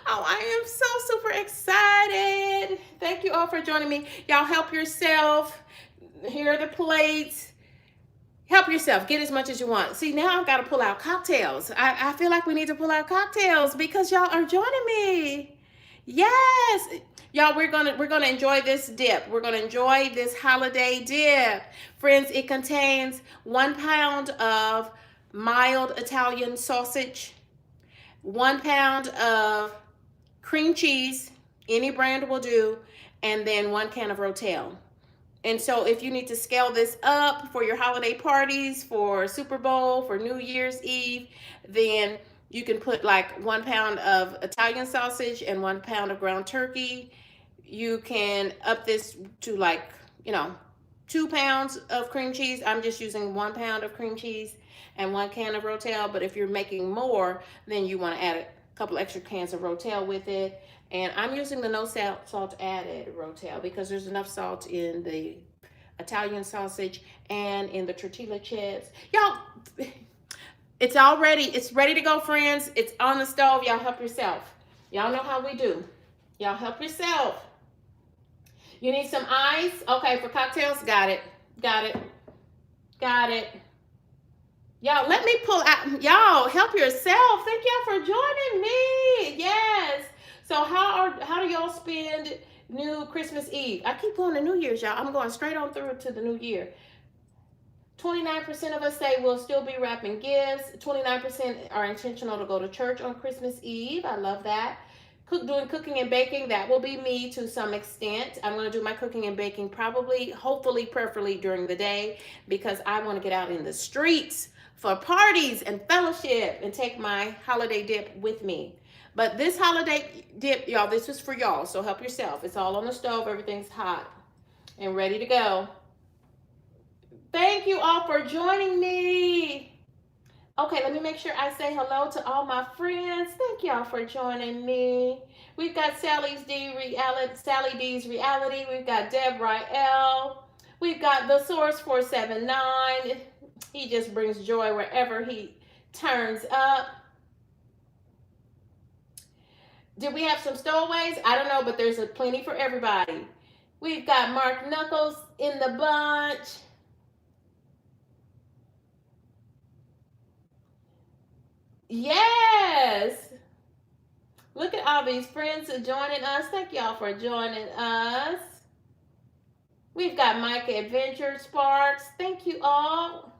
Oh, I am so super excited. Thank you all for joining me. Y'all help yourself. Here are the plates. Help yourself. Get as much as you want. See, now I've got to pull out cocktails. I feel like we need to pull out cocktails because y'all are joining me. Yes. Y'all, we're gonna enjoy this dip. We're gonna enjoy this holiday dip. Friends, it contains 1 pound of mild Italian sausage, 1 pound of cream cheese, any brand will do, and then 1 can of rotel. And so if you need to scale this up for your holiday parties, for Super Bowl, for New Year's Eve, then you can put like 1 pound of Italian sausage and 1 pound of ground turkey. you can up this to like, 2 pounds of cream cheese. I'm just using 1 pound of cream cheese and 1 can of rotel. But if you're making more, then you want to add a couple extra cans of rotel with it. And I'm using the no salt added rotel because there's enough salt in the Italian sausage and in the tortilla chips. Y'all, it's ready to go, friends. It's on the stove. Y'all help yourself. Y'all know how we do. Y'all help yourself. You need some ice? Okay, for cocktails, got it. Got it. Got it. Y'all, let me pull out. Y'all, help yourself. Thank y'all for joining me. Yes. So how do y'all spend New Christmas Eve? I keep going to New Year's, y'all. I'm going straight on through to the New Year. 29% of us say we'll still be wrapping gifts. 29% are intentional to go to church on Christmas Eve. I love that. Doing cooking and baking, that will be me to some extent. I'm going to do my cooking and baking probably, hopefully, preferably during the day because I want to get out in the streets for parties and fellowship and take my holiday dip with me. But this holiday dip, y'all, this is for y'all, so help yourself. It's all on the stove. Everything's hot and ready to go. Thank you all for joining me. Okay, let me make sure I say hello to all my friends. Thank y'all for joining me. We've got Sally D's Reality. We've got Deborah L. We've got The Source 479. He just brings joy wherever he turns up. Did we have some stowaways? I don't know, but there's plenty for everybody. We've got Mark Knuckles in the bunch. Yes. Look at all these friends joining us. Thank y'all for joining us. We've got Micah Adventure Sparks. Thank you all.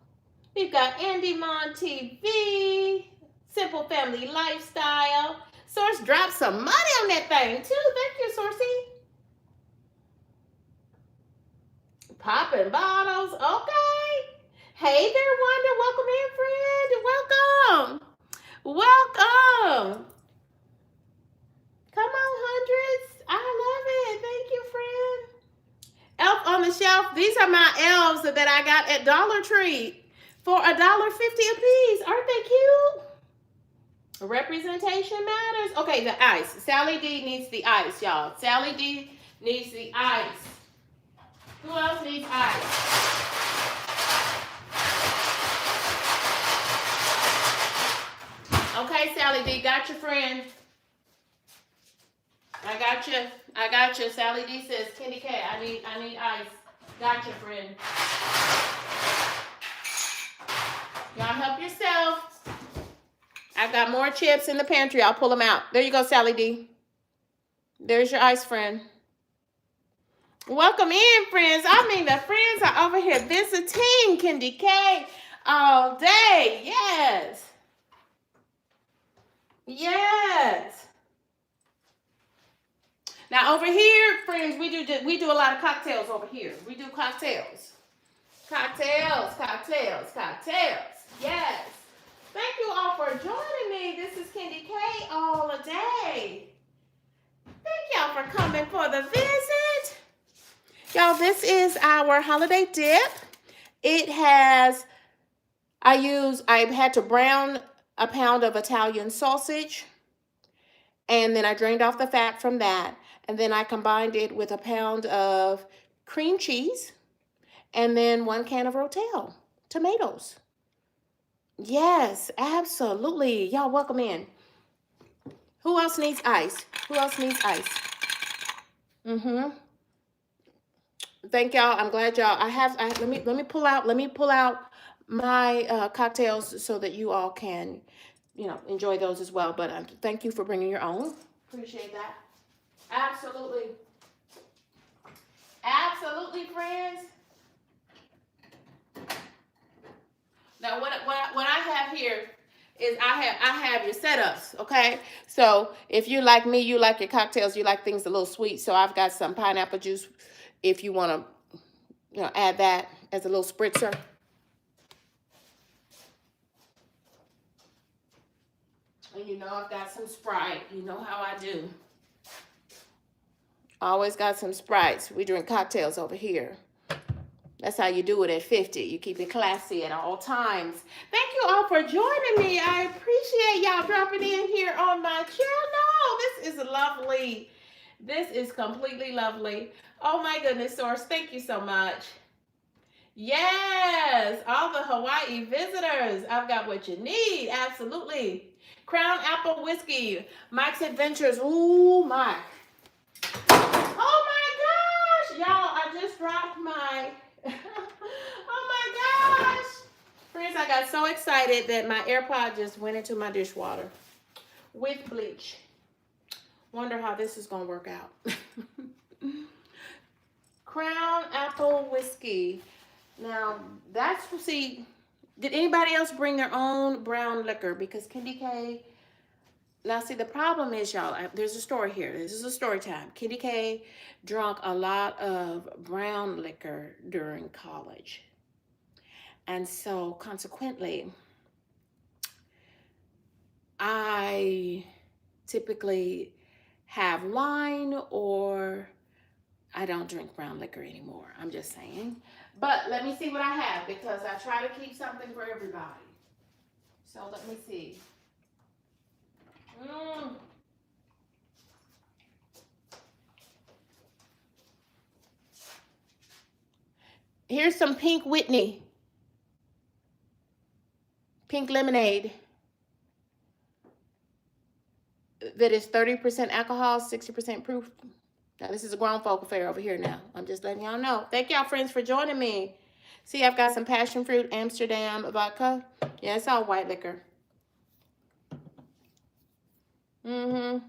We've got Andy Mon TV. Simple Family Lifestyle. Source dropped some money on that thing too. Thank you, Sourcey. Popping bottles. Okay. Hey there, Wanda. Welcome in, friend. Welcome. Welcome. Come on, hundreds. I love it. Thank you, friend. Elf on the Shelf. These are my elves that I got at Dollar Tree for $1.50 a piece. Aren't they cute? Representation matters. Okay, the ice. Sally D needs the ice, y'all. Sally D needs the ice. Who else needs ice? Okay, Sally D, got your friend. I got you. Sally D says, KendyK, I need ice. Got you, friend. Y'all help yourself. I got more chips in the pantry. I'll pull them out. There you go, Sally D. There's your ice, friend. Welcome in, friends. I mean, the friends are over here visiting KendyK all day. Yes. Yes. Now over here, friends, we do a lot of cocktails over here. We do cocktails. Cocktails. Yes. Thank you all for joining me. This is KendyK all day. Thank y'all for coming for the visit. Y'all, this is our holiday dip. It has, I had to brown a pound of Italian sausage, and then I drained off the fat from that, and then I combined it with a pound of cream cheese, and then 1 can of rotel, tomatoes. Yes, absolutely. Y'all welcome in. Who else needs ice? Thank y'all. I'm glad y'all. Let me pull out my cocktails so that you all can, enjoy those as well. But thank you for bringing your own. Appreciate that. Absolutely, friends. Now, what I have here is I have your setups, okay? So if you like me, you like your cocktails, you like things a little sweet. So I've got some pineapple juice if you want to, add that as a little spritzer. And I've got some Sprite. You know how I do. Always got some Sprites. We drink cocktails over here. That's how you do it at 50. You keep it classy at all times. Thank you all for joining me. I appreciate y'all dropping in here on my channel. This is lovely. This is completely lovely. Oh my goodness, Source. Thank you so much. Yes, all the Hawaii visitors. I've got what you need. Absolutely. Crown Apple Whiskey. Mike's Adventures. Ooh, Mike. Oh my gosh. Y'all, I just dropped my... Oh my gosh. Friends, I got so excited that my AirPod just went into my dishwater with bleach. Wonder how this is going to work out. Crown Apple Whiskey. Now, that's, see, did anybody else bring their own brown liquor? Because KendyK, now see, the problem is, y'all, there's a story here. This is a story time. KendyK drank a lot of brown liquor during college. And so, consequently, I typically have wine, or I don't drink brown liquor anymore. I'm just saying. But let me see what I have, because I try to keep something for everybody. So let me see. Here's some Pink Whitney. Pink lemonade. That is 30% alcohol, 60% proof. Now, this is a grown folk affair over here now. I'm just letting y'all know. Thank y'all, friends, for joining me. See, I've got some passion fruit Amsterdam vodka. Yeah, it's all white liquor. And,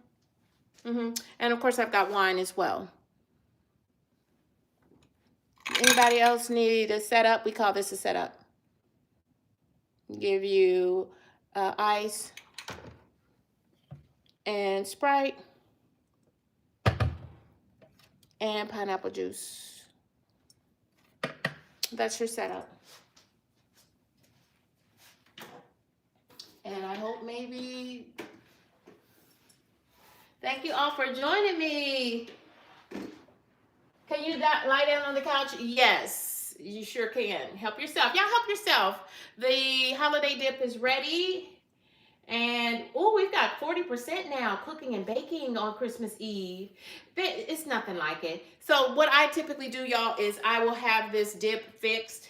of course, I've got wine as well. Anybody else need a setup? We call this a setup. Give you ice and Sprite. And pineapple juice. That's your setup. And I hope maybe... Thank you all for joining me. Can you lie down on the couch? Yes, you sure can. Help yourself. Y'all help yourself. The holiday dip is ready. And, oh, we've got 40% now cooking and baking on Christmas Eve. It's nothing like it. So what I typically do, y'all, is I will have this dip fixed.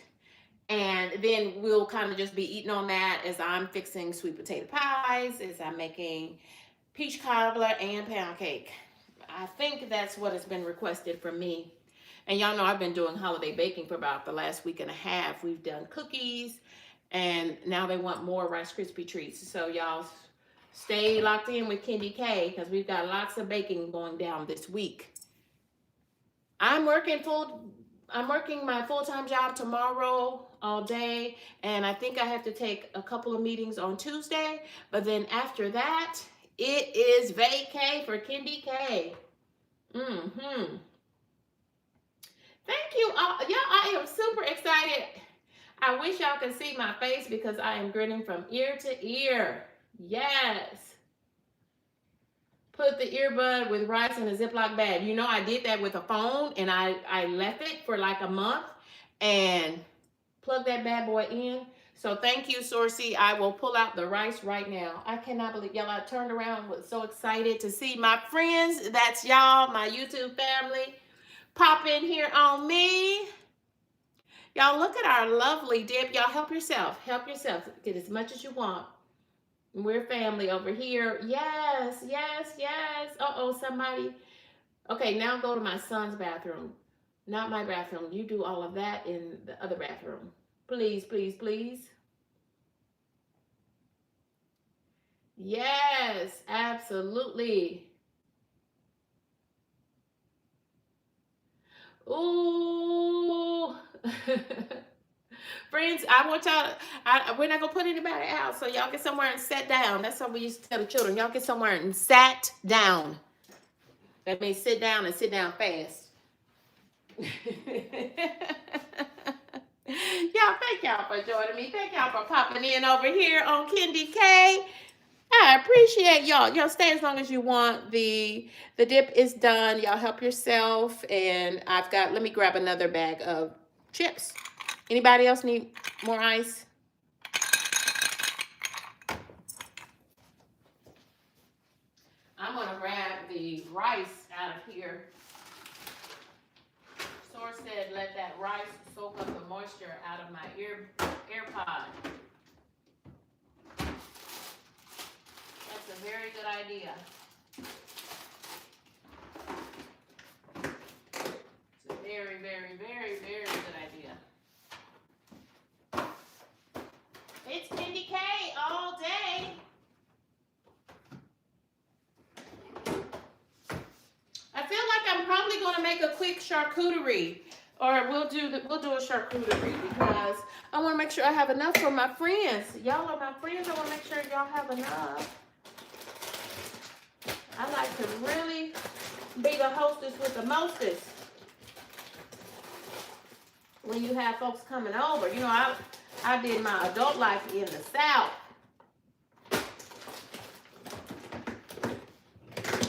And then we'll kind of just be eating on that as I'm fixing sweet potato pies, as I'm making peach cobbler and pound cake. I think that's what has been requested from me. And y'all know I've been doing holiday baking for about the last week and a half. We've done cookies. And now they want more Rice Krispie treats. So y'all stay locked in with KendyK, because we've got lots of baking going down this week. I'm working my full-time job tomorrow all day. And I think I have to take a couple of meetings on Tuesday. But then after that, it is vacay for KendyK. Thank you all. Y'all, I am super excited. I wish y'all could see my face, because I am grinning from ear to ear. Yes. Put the earbud with rice in a Ziploc bag. You know, I did that with a phone, and I left it for like a month and plugged that bad boy in. So thank you, Sourcey. I will pull out the rice right now. I cannot believe y'all. I turned around, was so excited to see my friends. That's y'all, my YouTube family, pop in here on me. Y'all, look at our lovely dip. Y'all, help yourself. Help yourself. Get as much as you want. We're family over here. Yes, yes, yes. Uh-oh, somebody. Okay, now go to my son's bathroom. Not my bathroom. You do all of that in the other bathroom. Please, please, please. Yes, absolutely. Ooh. Friends, I want y'all, we're not going to put anybody out, so y'all get somewhere and sit down. That's what we used to tell the children. Y'all get somewhere and sat down. That means sit down and sit down fast. Y'all, thank y'all for joining me. Thank y'all for popping in over here on KendyK. I appreciate appreciate y'all. Y'all stay as long as you want. The dip is done. Y'all help yourself. And I've got, let me grab another bag of chips. Anybody else need more ice? I'm gonna grab the rice out of here. Source said let that rice soak up the moisture out of my AirPod. That's a very good idea. It's a very, very, very, very good idea. It's KendyK all day. I feel like I'm probably going to make a quick charcuterie, or we'll do a charcuterie because I want to make sure I have enough for my friends. Y'all are my friends. I want to make sure y'all have enough. I like to really be the hostess with the mostest. When you have folks coming over, you know, I did my adult life in the South.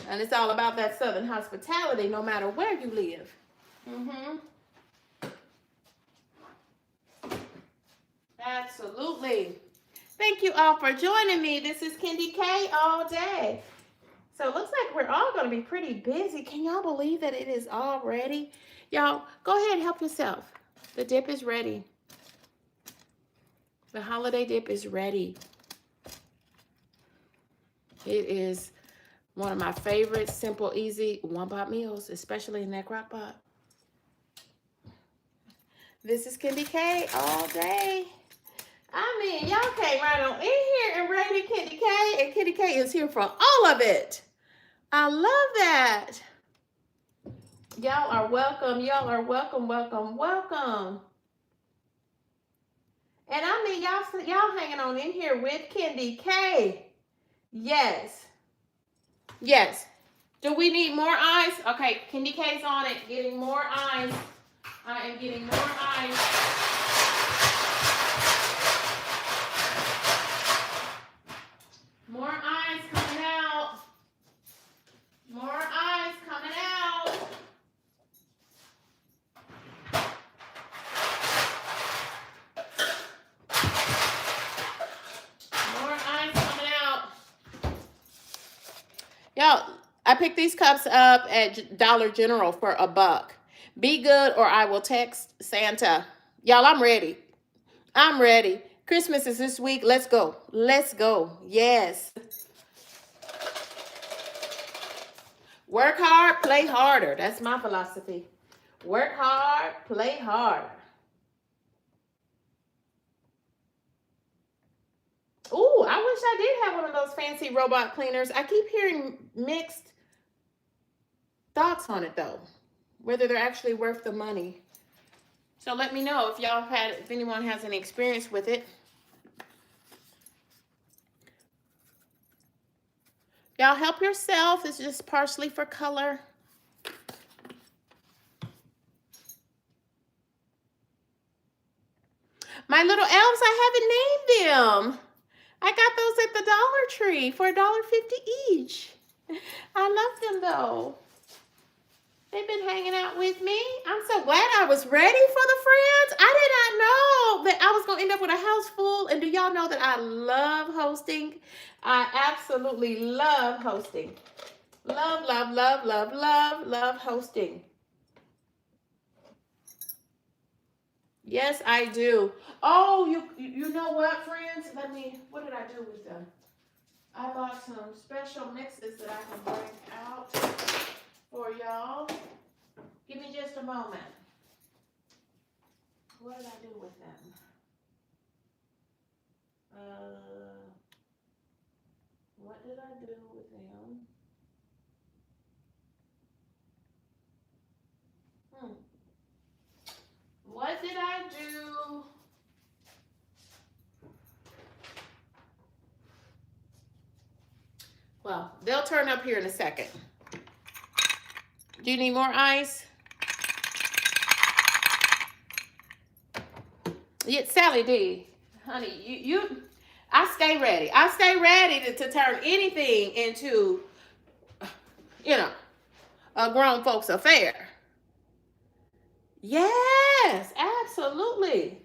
And it's all about that Southern hospitality, no matter where you live. Absolutely. Thank you all for joining me. This is KendyK all day. So it looks like we're all going to be pretty busy. Can y'all believe that it is all ready? Y'all, go ahead and help yourself. The dip is ready. The holiday dip is ready. It is one of my favorite, simple, easy one-pot meals, especially in that crock pot. This is KendyK all day. I mean, y'all came right on in here and rated KendyK, and KendyK is here for all of it. I love that. Y'all are welcome. Y'all are welcome, welcome, welcome. And I mean, y'all hanging on in here with KendyK. Yes. Yes. Do we need more ice? Okay, KendyK's on it. Getting more ice. I am getting more ice. More ice coming out. More ice coming out. More ice coming out. Y'all, I picked these cups up at Dollar General for $1. Be good or I will text Santa. Y'all, I'm ready. I'm ready. Christmas is this week. Let's go. Let's go. Yes. Work hard, play harder. That's my philosophy. Work hard, play harder. Ooh, I wish I did have one of those fancy robot cleaners. I keep hearing mixed thoughts on it though, whether they're actually worth the money. So let me know if anyone has any experience with it. Y'all help yourself. It's just parsley for color. My little elves, I haven't named them. I got those at the Dollar Tree for $1.50 each. I love them though. They've been hanging out with me. I'm so glad I was ready for the friends. I did not know that I was going to end up with a house full. And do y'all know that I love hosting? I absolutely love hosting. Love, love, love, love, love, love hosting. Yes, I do. Oh, you know what, friends? What did I do with them? I bought some special mixes that I can bring out for y'all. Give me just a moment. What did I do with them? What did I do with them? What did I do? Well, they'll turn up here in a second. Do you need more ice? Yeah, Sally D. Honey, I stay ready. I stay ready to turn anything into, you know, a grown folks affair. Yes, absolutely.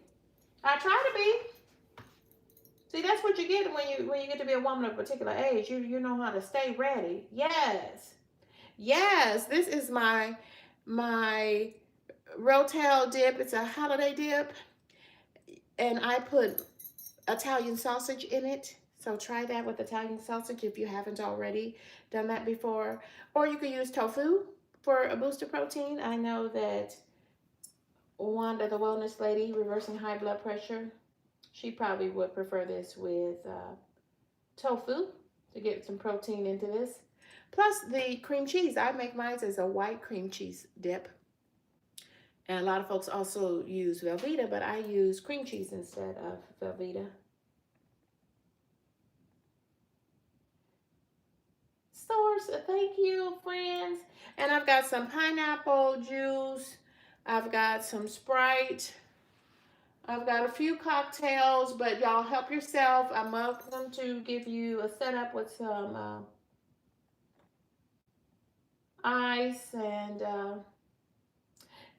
I try to be. See, that's what you get when you get to be a woman of a particular age. You know how to stay ready. Yes. Yes, this is my rotel dip. It's a holiday dip, and I put Italian sausage in it. So try that with Italian sausage if you haven't already done that before. Or you can use tofu for a boost of protein. I know that Wanda, the wellness lady, reversing high blood pressure, she probably would prefer this with tofu to get some protein into this. Plus the cream cheese. I make mine as a white cream cheese dip. And a lot of folks also use Velveeta, but I use cream cheese instead of Velveeta. Source, thank you, friends. And I've got some pineapple juice. I've got some Sprite. I've got a few cocktails, but y'all help yourself. I'm welcome to give you a setup with some ice. And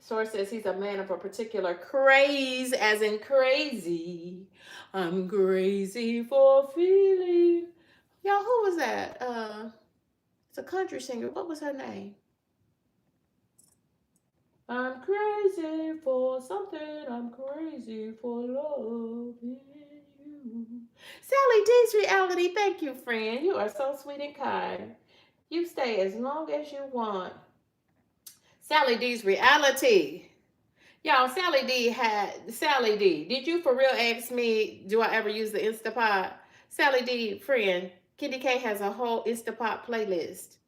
Source says he's a man of a particular craze, as in crazy. I'm crazy for feeling. Y'all, who was that? It's a country singer. What was her name? I'm crazy for something. I'm crazy for loving you. Sally D's reality. Thank you, friend. You are so sweet and kind. You stay as long as you want. Sally D's reality. Y'all, Sally D. Did you for real ask me, do I ever use the Instapot? Sally D, friend, KendyK has a whole Instapot playlist.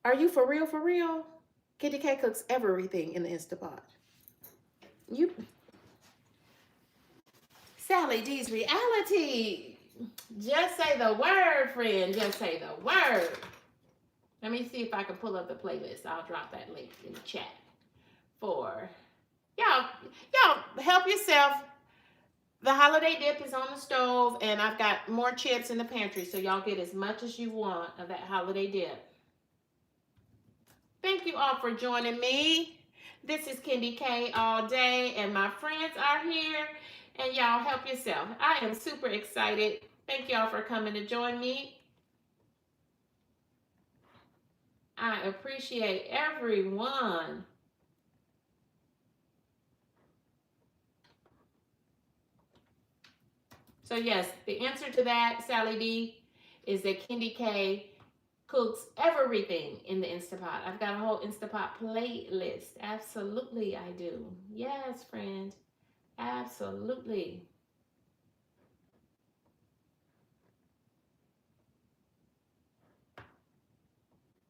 Are you for real, for real? KendyK cooks everything in the Instapot. You, Sally D's reality. Just say the word, friend. Just say the word. Let me see if I can pull up the playlist. I'll drop that link in the chat for y'all help yourself. The holiday dip is on the stove, and I've got more chips in the pantry, so y'all get as much as you want of that holiday dip. Thank you all for joining me. This is KendyK all day, and my friends are here, and y'all help yourself. I am super excited. Thank y'all for coming to join me. I appreciate everyone. So yes, the answer to that, Sally D, is that KendyK cooks everything in the Instapot. I've got a whole Instapot playlist. Absolutely, I do. Yes, friend. Absolutely.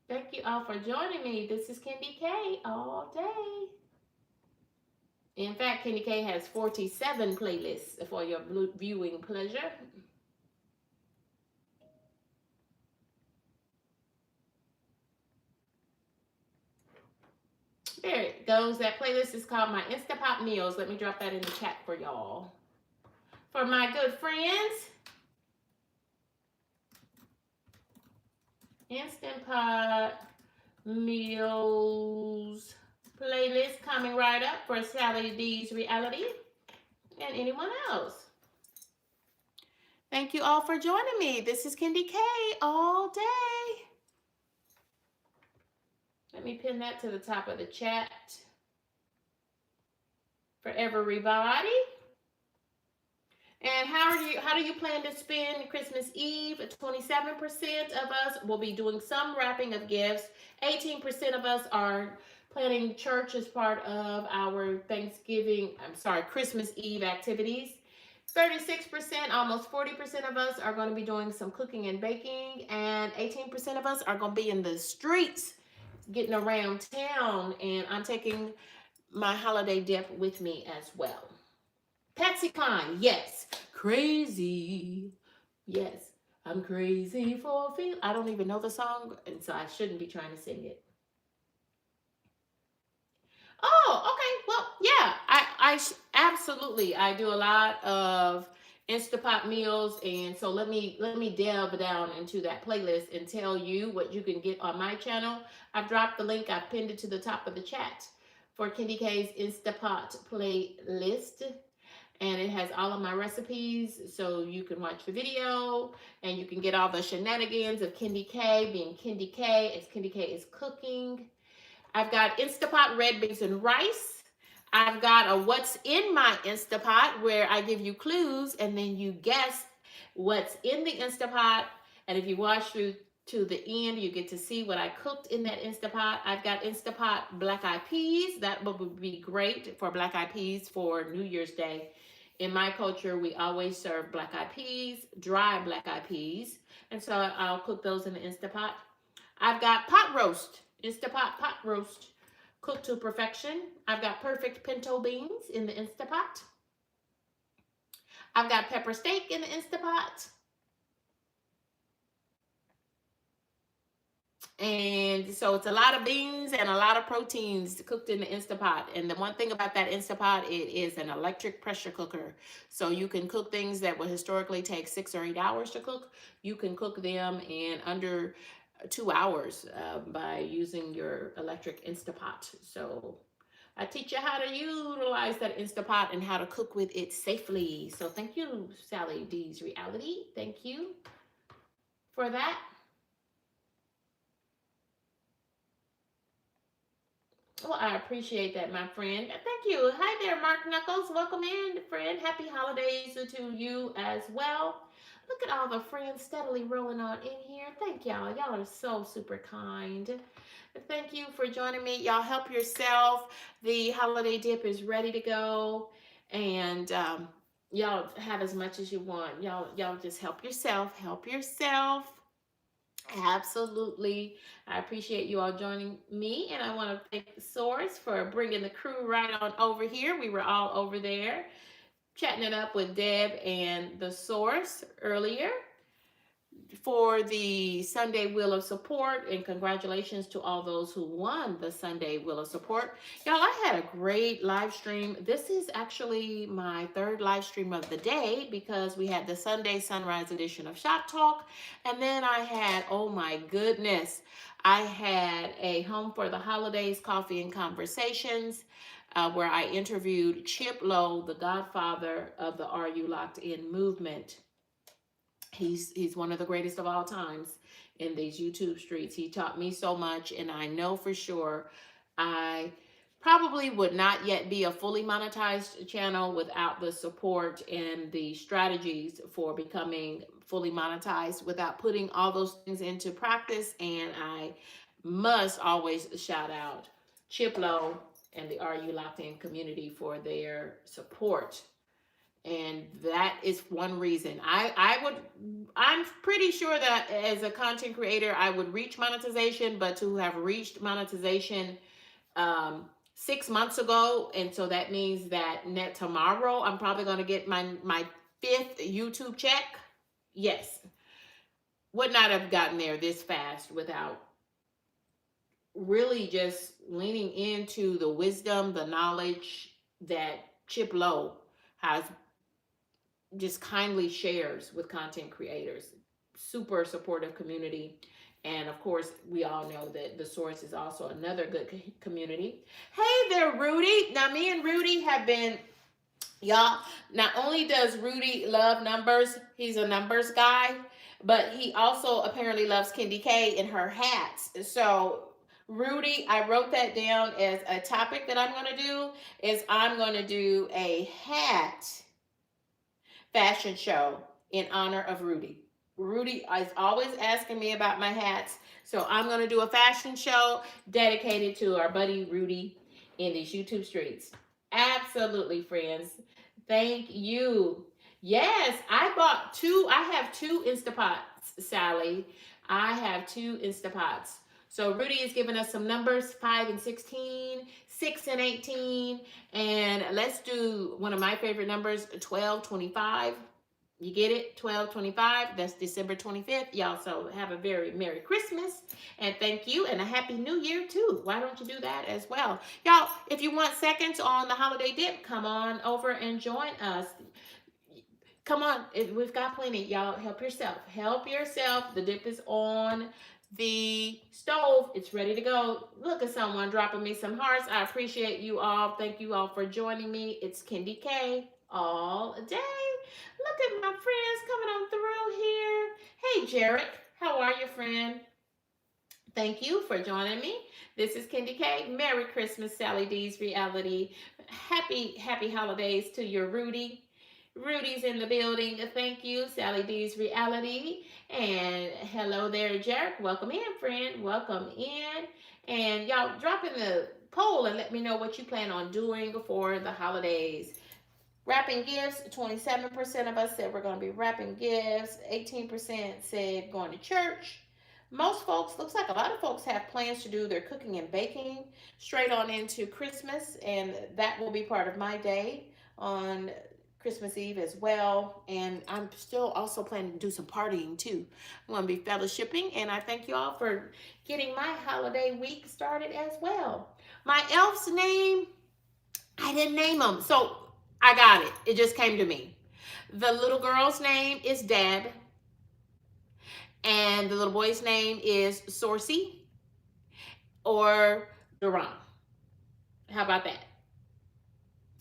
Thank you all for joining me. This is KendyK all day. In fact, KendyK has 47 playlists for your viewing pleasure. There it goes. That playlist is called My Instapot Meals. Let me drop that in the chat for y'all. For my good friends, Instant Pot Meals playlist coming right up for Sally D's reality and anyone else. Thank you all for joining me. This is KendyK all day. Let me pin that to the top of the chat for everybody. And how do you plan to spend Christmas Eve? 27% of us will be doing some wrapping of gifts. 18% of us are planning church as part of our Christmas Eve activities. 36%, almost 40% of us are going to be doing some cooking and baking, and 18% of us are going to be in the streets getting around town, and I'm taking my holiday dip with me as well. Patsy Cline, yes. Crazy. Yes. I'm crazy for feel. I don't even know the song, and so I shouldn't be trying to sing it. Oh, okay. Well, yeah. I absolutely. I do a lot of Instapot meals. And so let me delve down into that playlist and tell you what you can get on my channel. I've dropped the link. I've pinned it to the top of the chat for KendyK's Instapot playlist, and it has all of my recipes, so you can watch the video and you can get all the shenanigans of KendyK being KendyK as KendyK is cooking. I've got Instapot red beans and rice. I've got a what's in my Instapot, where I give you clues and then you guess what's in the Instapot. And if you watch through to the end, you get to see what I cooked in that Instapot. I've got Instapot black eyed peas. That would be great for black eyed peas for New Year's Day. In my culture, we always serve black eyed peas, dry black eyed peas. And so I'll cook those in the Instapot. I've got pot roast, Instapot pot roast, cooked to perfection. I've got perfect pinto beans in the Instapot. I've got pepper steak in the Instapot. And so it's a lot of beans and a lot of proteins cooked in the Instapot. And the one thing about that Instapot, it is an electric pressure cooker. So you can cook things that would historically take 6 or 8 hours to cook. You can cook them in under 2 hours by using your electric Instapot. So I teach you how to utilize that Instapot and how to cook with it safely. So thank you, Sally D's Reality. Thank you for that. Well, I appreciate that, my friend. Thank you. Hi there, Mark Knuckles. Welcome in, friend. Happy holidays to you as well. Look at all the friends steadily rolling on in here. Thank y'all. Y'all are so super kind. Thank you for joining me. Y'all help yourself. The holiday dip is ready to go. And y'all have as much as you want. Y'all just help yourself. Help yourself. Absolutely. I appreciate you all joining me, and I want to thank the Source for bringing the crew right on over here. We were all over there chatting it up with Deb and the Source earlier for the Sunday Wheel of Support, and congratulations to all those who won the Sunday Wheel of Support. Y'all, I had a great live stream. This is actually my third live stream of the day, because we had the Sunday Sunrise edition of Shop Talk, and then I had, oh my goodness, I had a Home for the Holidays Coffee and Conversations, where I interviewed Chip Lowe, the godfather of the Are You Locked In movement. He's one of the greatest of all times in these YouTube streets. He taught me so much, and I know for sure I probably would not yet be a fully monetized channel without the support and the strategies for becoming fully monetized, without putting all those things into practice. And I must always shout out Chip Lowe and the Are You Locked In community for their support. And that is one reason I'm pretty sure that as a content creator, I would reach monetization, but to have reached monetization 6 months ago. And so that means that tomorrow, I'm probably going to get my 5th YouTube check. Yes. Would not have gotten there this fast without really just leaning into the wisdom, the knowledge that Chip Lowe has just kindly shares with content creators. Super supportive community. And of course, we all know that the Source is also another good community. Hey there, Rudy. Now, me and Rudy have been, y'all, not only does Rudy love numbers, he's a numbers guy, but he also apparently loves KendyK and her hats. So Rudy, I wrote that down as a topic that I'm going to do, is I'm going to do a hat fashion show in honor of Rudy. Rudy is always asking me about my hats, so I'm going to do a fashion show dedicated to our buddy Rudy in these YouTube streets. Absolutely, friends. Thank you. Yes, I have two Instapots, Sally. I have 2 Instapots. So Rudy is giving us some numbers, 5 and 16, 6 and 18, and let's do one of my favorite numbers, 1225. You get it? 1225. That's December 25th. Y'all, so have a very Merry Christmas, and thank you, and a Happy New Year too. Why don't you do that as well? Y'all, if you want seconds on the holiday dip, come on over and join us. Come on, we've got plenty. Y'all help yourself. Help yourself. The dip is on the stove. It's ready to go. Look at someone dropping me some hearts. I appreciate you all. Thank you all for joining me. It's KendyK all day. Look at my friends coming on through here. Hey, Jarek. How are you, friend? Thank you for joining me. This is KendyK. Merry Christmas, Sally D's Reality. Happy holidays to your Rudy. Rudy's in the building. Thank you, Sally D's Reality. And hello there, Jarek. Welcome in, friend. Welcome in. And y'all drop in the poll and let me know what you plan on doing for the holidays. Wrapping gifts, 27% of us said we're going to be wrapping gifts. 18% said going to church. Most folks, looks like a lot of folks have plans to do their cooking and baking straight on into Christmas, and that will be part of my day on Christmas Eve as well. And I'm still also planning to do some partying too. I'm going to be fellowshipping, and I thank you all for getting my holiday week started as well. My elf's name, I didn't name them, so I got it. It just came to me. The little girl's name is Deb, and the little boy's name is Sorcy or Duran. How about that?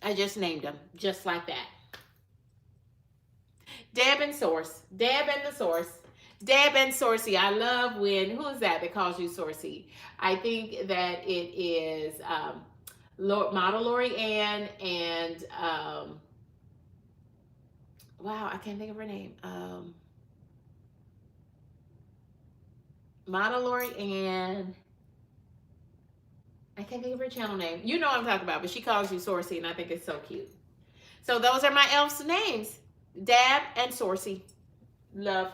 I just named them just like that. Deb and Source. Deb and the Source. Deb and Sorcy. I love when, who is that calls you Sorcy? I think that it is Model Lori Ann and, wow, I can't think of her name. Model Lori Ann. I can't think of her channel name. You know what I'm talking about, but she calls you Sorcy, and I think it's so cute. So those are my elf's names. Dab and Sorcy. Love.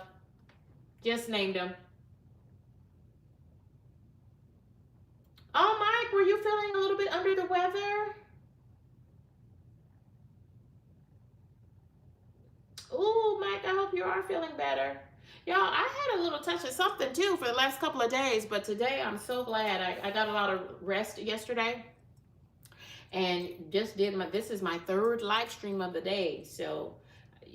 Just named them. Oh, Mike, were you feeling a little bit under the weather? Ooh, Mike, I hope you are feeling better. Y'all, I had a little touch of something too for the last couple of days, but today I'm so glad. I got a lot of rest yesterday and just did this is my third live stream of the day. So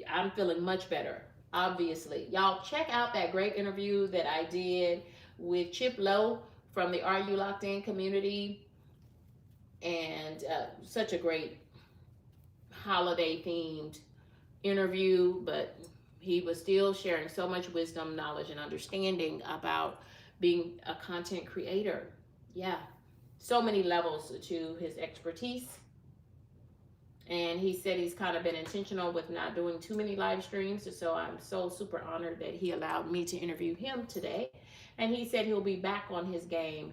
I'm feeling much better, obviously. Y'all check out that great interview that I did with Chip Lowe from the Are You Locked In community. And such a great holiday themed interview, but he was still sharing so much wisdom, knowledge, and understanding about being a content creator. Yeah, so many levels to his expertise. And he said he's kind of been intentional with not doing too many live streams. So I'm so super honored that he allowed me to interview him today. And he said he'll be back on his game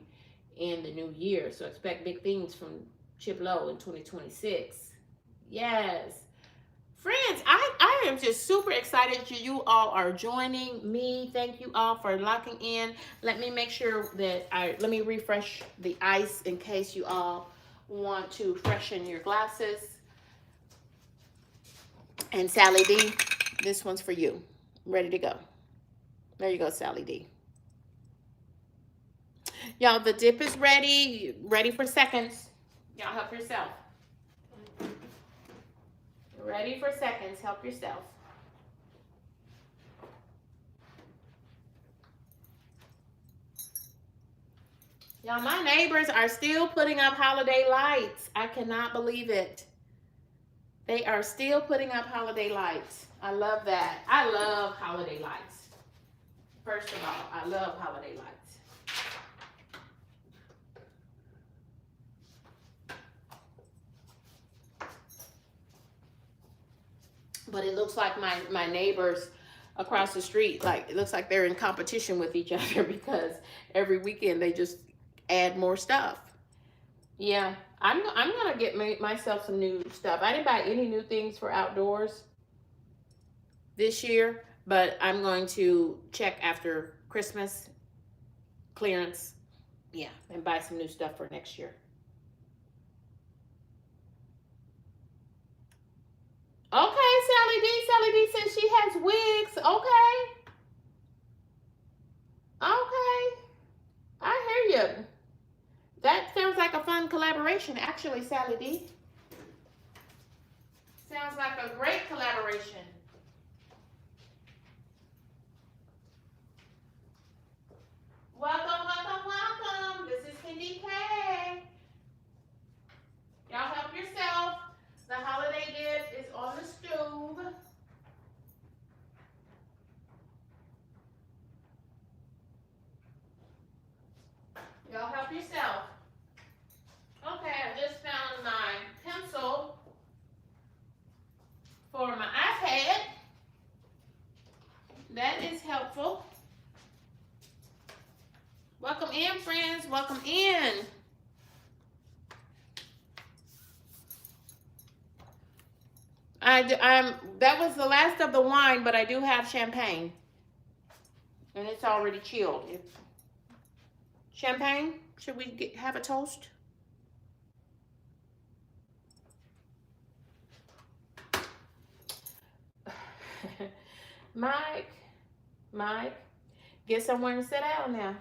in the new year. So expect big things from Chip Lowe in 2026. Yes. Friends, I am just super excited you all are joining me. Thank you all for locking in. Let me make sure that let me refresh the ice in case you all want to freshen your glasses. And Sally D, this one's for you. Ready to go. There you go, Sally D. Y'all, the dip is ready. Ready for seconds. Y'all help yourself. Ready for seconds. Help yourself. Y'all, my neighbors are still putting up holiday lights. I cannot believe it. They are still putting up holiday lights. I love that. I love holiday lights. First of all, I love holiday lights. But it looks like my neighbors across the street, like, it looks like they're in competition with each other because every weekend they just add more stuff. Yeah, I'm gonna get myself some new stuff. I didn't buy any new things for outdoors this year, but I'm going to check after Christmas clearance, yeah, and buy some new stuff for next year. Okay, Sally D. Sally D says she has wigs. Okay. Okay. I hear you. That sounds like a fun collaboration, actually, Sally D. Sounds like a great collaboration. Help yourself. Okay, I just found my pencil for my iPad. That is helpful. Welcome in, friends. Welcome in. That was the last of the wine, but I do have champagne. And it's already chilled. Champagne? Should we have a toast? Mike, get somewhere to sit down now.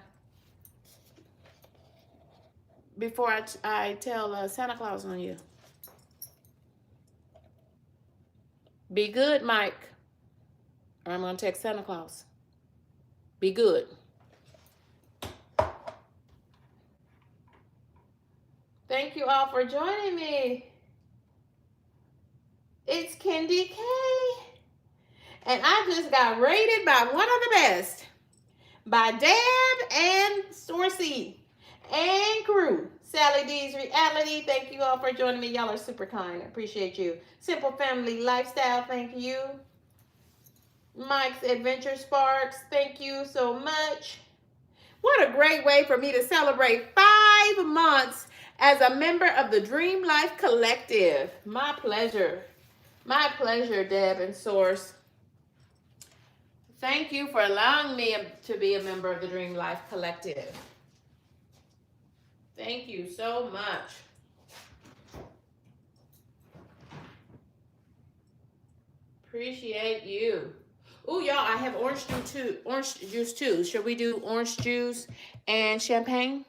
Before I tell Santa Claus on you. Be good, Mike. Or I'm going to text Santa Claus. Be good. Thank you all for joining me. It's KendyK. And I just got rated by one of the best. By Deb and Sourcey and crew. Sally D's Reality. Thank you all for joining me. Y'all are super kind. I appreciate you. Simple Family Lifestyle. Thank you. Mike's Adventure Sparks. Thank you so much. What a great way for me to celebrate 5 months as a member of the Dream Life Collective. My pleasure. My pleasure, Deb and Source. Thank you for allowing me to be a member of the Dream Life Collective. Thank you so much. Appreciate you. Ooh, y'all, I have orange juice too. Should we do orange juice and champagne?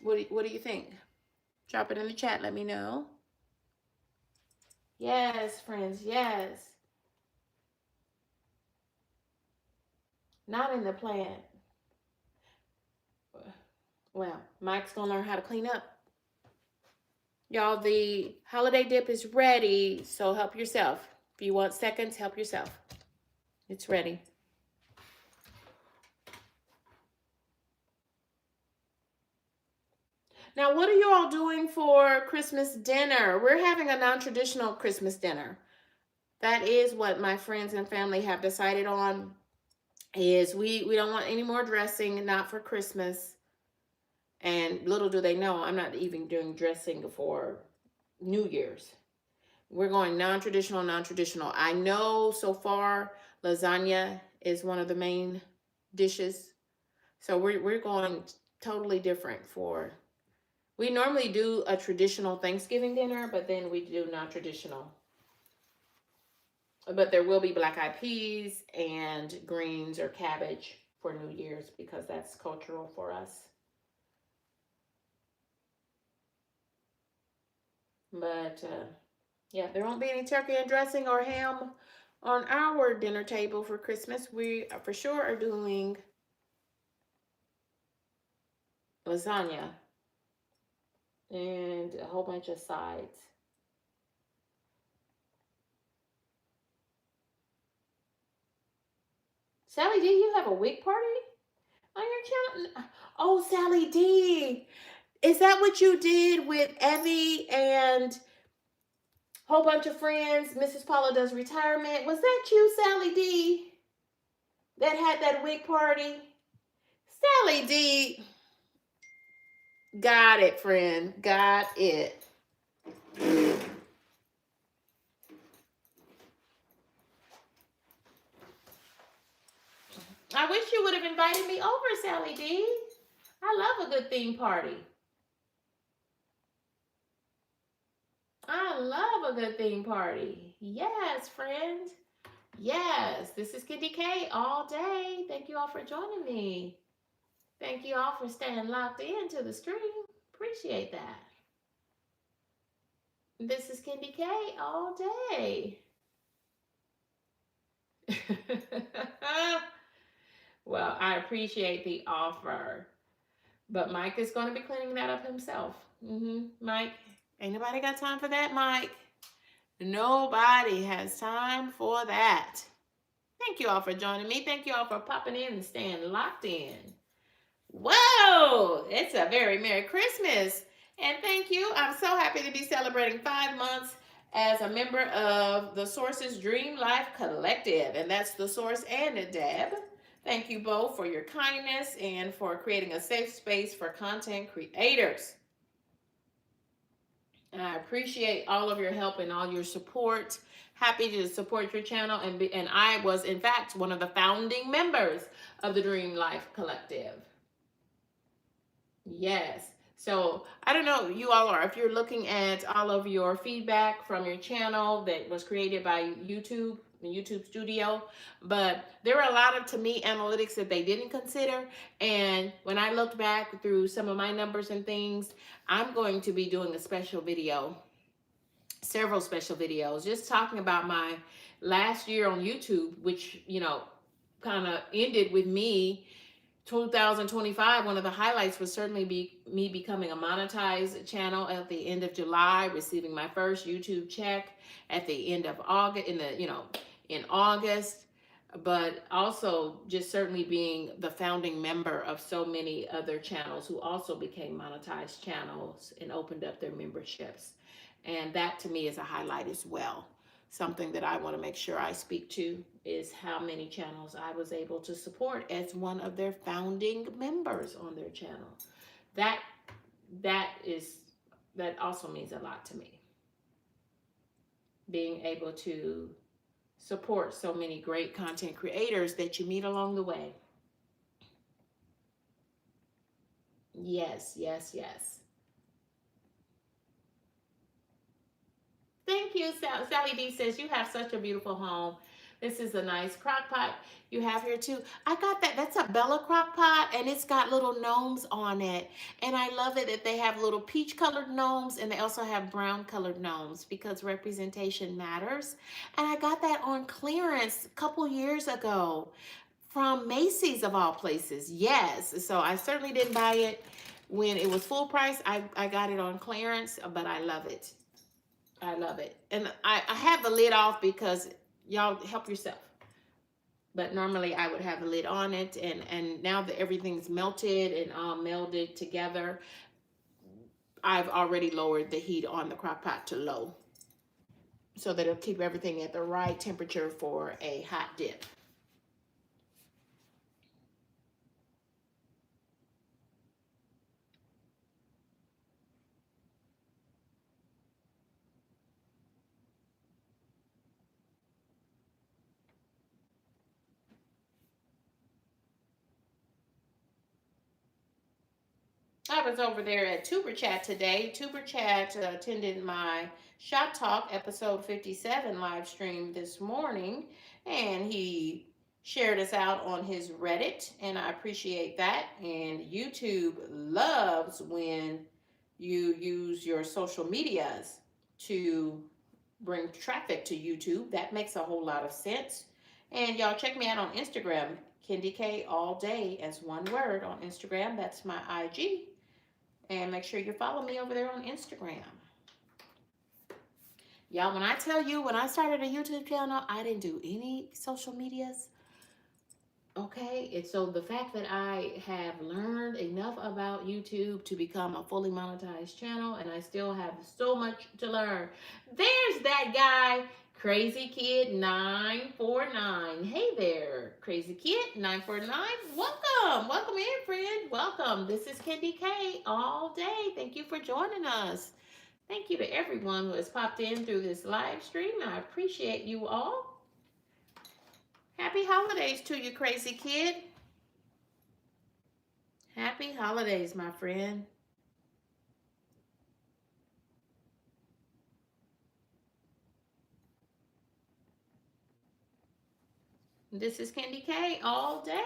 What do you think? Drop it in the chat. Let me know. Yes, friends, yes. Not in the plant. Well, Mike's going to learn how to clean up. Y'all, the holiday dip is ready, so help yourself. If you want seconds, help yourself. It's ready. Now, what are you all doing for Christmas dinner? We're having a non-traditional Christmas dinner. That is what my friends and family have decided on. Is we don't want any more dressing, not for Christmas. And little do they know, I'm not even doing dressing for New Year's. We're going non-traditional. I know so far lasagna is one of the main dishes. So we're going totally different for... We normally do a traditional Thanksgiving dinner, but then we do non-traditional. But there will be black-eyed peas and greens or cabbage for New Year's because that's cultural for us. But, yeah, there won't be any turkey and dressing or ham on our dinner table for Christmas. We for sure are doing lasagna and a whole bunch of sides. Sally D, you have a wig party on your channel? Oh, Sally D, is that what you did with Evie and a whole bunch of friends? Mrs. Paula Does Retirement. Was that you, Sally D, that had that wig party? Sally D. Got it, friend. Got it. I wish you would have invited me over, Sally D. I love a good theme party. I love a good theme party. Yes, friend. Yes, this is KendyK all day. Thank you all for joining me. Thank you all for staying locked into the stream. Appreciate that. This is KendyK all day. Well, I appreciate the offer. But Mike is going to be cleaning that up himself. Mike, ain't nobody got time for that, Mike. Nobody has time for that. Thank you all for joining me. Thank you all for popping in and staying locked in. Whoa, it's a very Merry Christmas. And thank you. I'm so happy to be celebrating 5 months as a member of the Source's Dream Life Collective. And that's the Source and Deb. Thank you both for your kindness and for creating a safe space for content creators. And I appreciate all of your help and all your support. Happy to support your channel. And I was, in fact, one of the founding members of the Dream Life Collective. Yes. So I don't know, you all are, if you're looking at all of your feedback from your channel that was created by YouTube, the YouTube studio, but there were a lot of, to me, analytics that they didn't consider. And when I looked back through some of my numbers and things, I'm going to be doing a special video, several special videos, just talking about my last year on YouTube, which, you know, kind of ended with me 2025. One of the highlights would certainly be me becoming a monetized channel at the end of July, receiving my first YouTube check at the end of August, in August, but also just certainly being the founding member of so many other channels who also became monetized channels and opened up their memberships. And that to me is a highlight as well. Something that I want to make sure I speak to is how many channels I was able to support as one of their founding members on their channel. That also means a lot to me. Being able to support so many great content creators that you meet along the way. Yes, yes, yes. Thank you. Sally D says, you have such a beautiful home. This is a nice crock pot you have here too. I got that. That's a Bella crock pot, and it's got little gnomes on it. And I love it that they have little peach colored gnomes, and they also have brown colored gnomes because representation matters. And I got that on clearance a couple years ago from Macy's, of all places. Yes. So I certainly didn't buy it when it was full price. I got it on clearance, but I love it. I love it. And I have the lid off because y'all help yourself. But normally I would have the lid on it. And now that everything's melted and all melded together, I've already lowered the heat on the crock pot to low so that it'll keep everything at the right temperature for a hot dip. I was over there at Tuber Chat today. Tuber Chat attended my Shop Talk episode 57 live stream this morning, and he shared us out on his Reddit, and I appreciate that. And YouTube loves when you use your social medias to bring traffic to YouTube. That makes a whole lot of sense. And y'all check me out on Instagram, kendykallday as one word on Instagram. That's my IG. And make sure you follow me over there on Instagram. Y'all, when I tell you, when I started a YouTube channel, I didn't do any social medias. Okay, and so the fact that I have learned enough about YouTube to become a fully monetized channel, and I still have so much to learn. There's that guy, Crazy Kid 949. Hey there, Crazy Kid 949. Welcome in, friend. Welcome. This is KendyK all day. Thank you for joining us. Thank you to everyone who has popped in through this live stream. I appreciate you all. Happy holidays to you, Crazy Kid. Happy holidays, my friend. This is KendyK all day.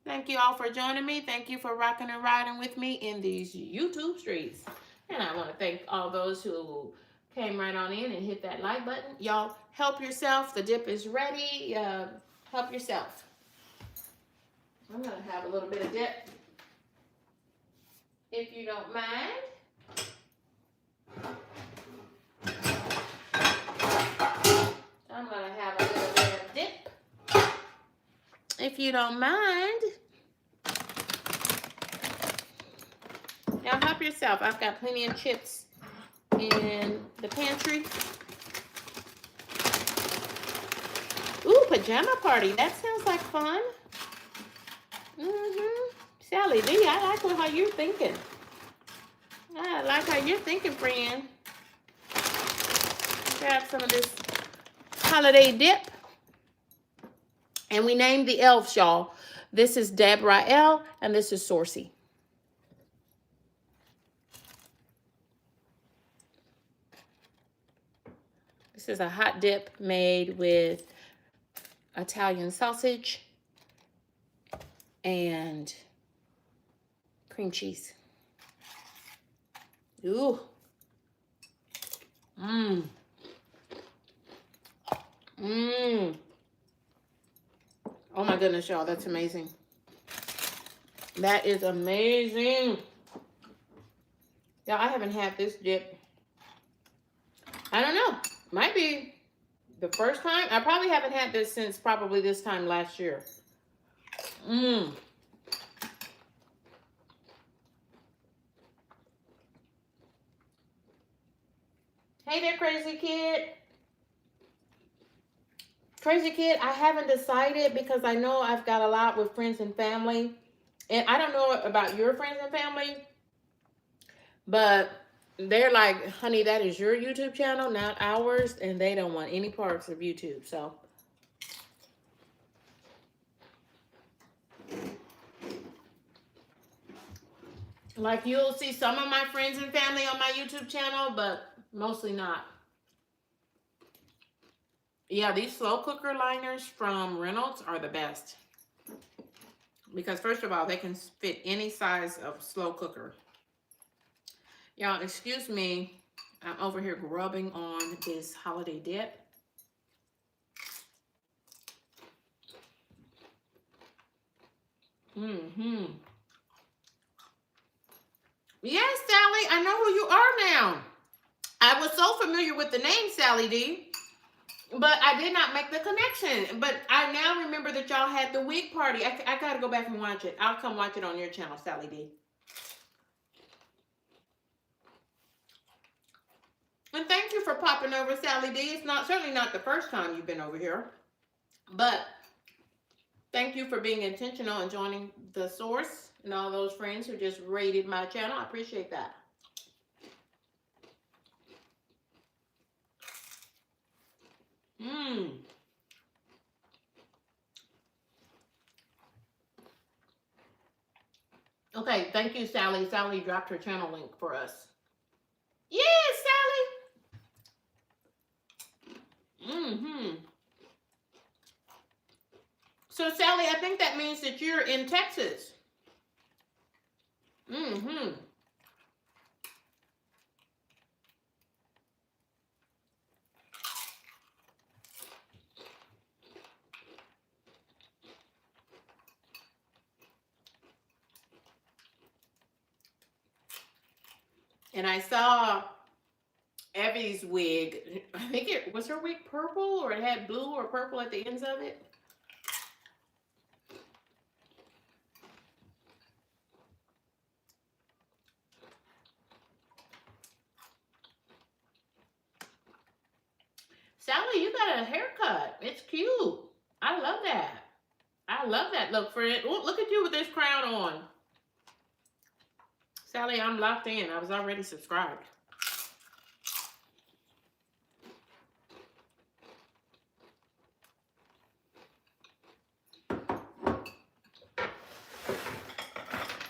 Thank you all for joining me. Thank you for rocking and riding with me in these YouTube streets. And I want to thank all those who came right on in and hit that like button. Y'all, help yourself. The dip is ready. Help yourself. I'm going to have a little bit of dip, if you don't mind. I'm going to have a little bit if you don't mind. Now help yourself. I've got plenty of chips in the pantry. Ooh, pajama party. That sounds like fun. Sally D, I like how you're thinking. I like how you're thinking, friend. Grab some of this holiday dip. And we named the elves, y'all. This is Deborah L. and this is Saucy. This is a hot dip made with Italian sausage and cream cheese. Ooh. Mmm. Mmm. Oh my goodness, y'all, that's amazing. That is amazing. Y'all, I haven't had this dip. I don't know. Might be the first time. I probably haven't had this since probably this time last year. Mmm. Hey there, Crazy Kid. Crazy Kid, I haven't decided because I know I've got a lot with friends and family. And I don't know about your friends and family, but they're like, honey, that is your YouTube channel, not ours. And they don't want any parts of YouTube. So, like, you'll see some of my friends and family on my YouTube channel, but mostly not. Yeah, these slow cooker liners from Reynolds are the best. Because first of all, they can fit any size of slow cooker. Y'all, excuse me. I'm over here grubbing on this holiday dip. Yes, Sally, I know who you are now. I was so familiar with the name Sally D, but I did not make the connection. But I now remember that y'all had the wig party. I gotta go back and watch it. I'll come watch it on your channel, Sally D. And thank you for popping over, Sally D. It's certainly not the first time you've been over here, but thank you for being intentional and joining the source and all those friends who just rated my channel. I appreciate that. Okay, thank you, Sally. Sally dropped her channel link for us. Yes, Sally. So, Sally, I think that means that you're in Texas. And I saw Evie's wig. I think it was her wig purple, or it had blue or purple at the ends of it. Sally, you got a haircut. It's cute. I love that. I love that look for it. Ooh, look at you with this crown on. Sally, I'm locked in. I was already subscribed.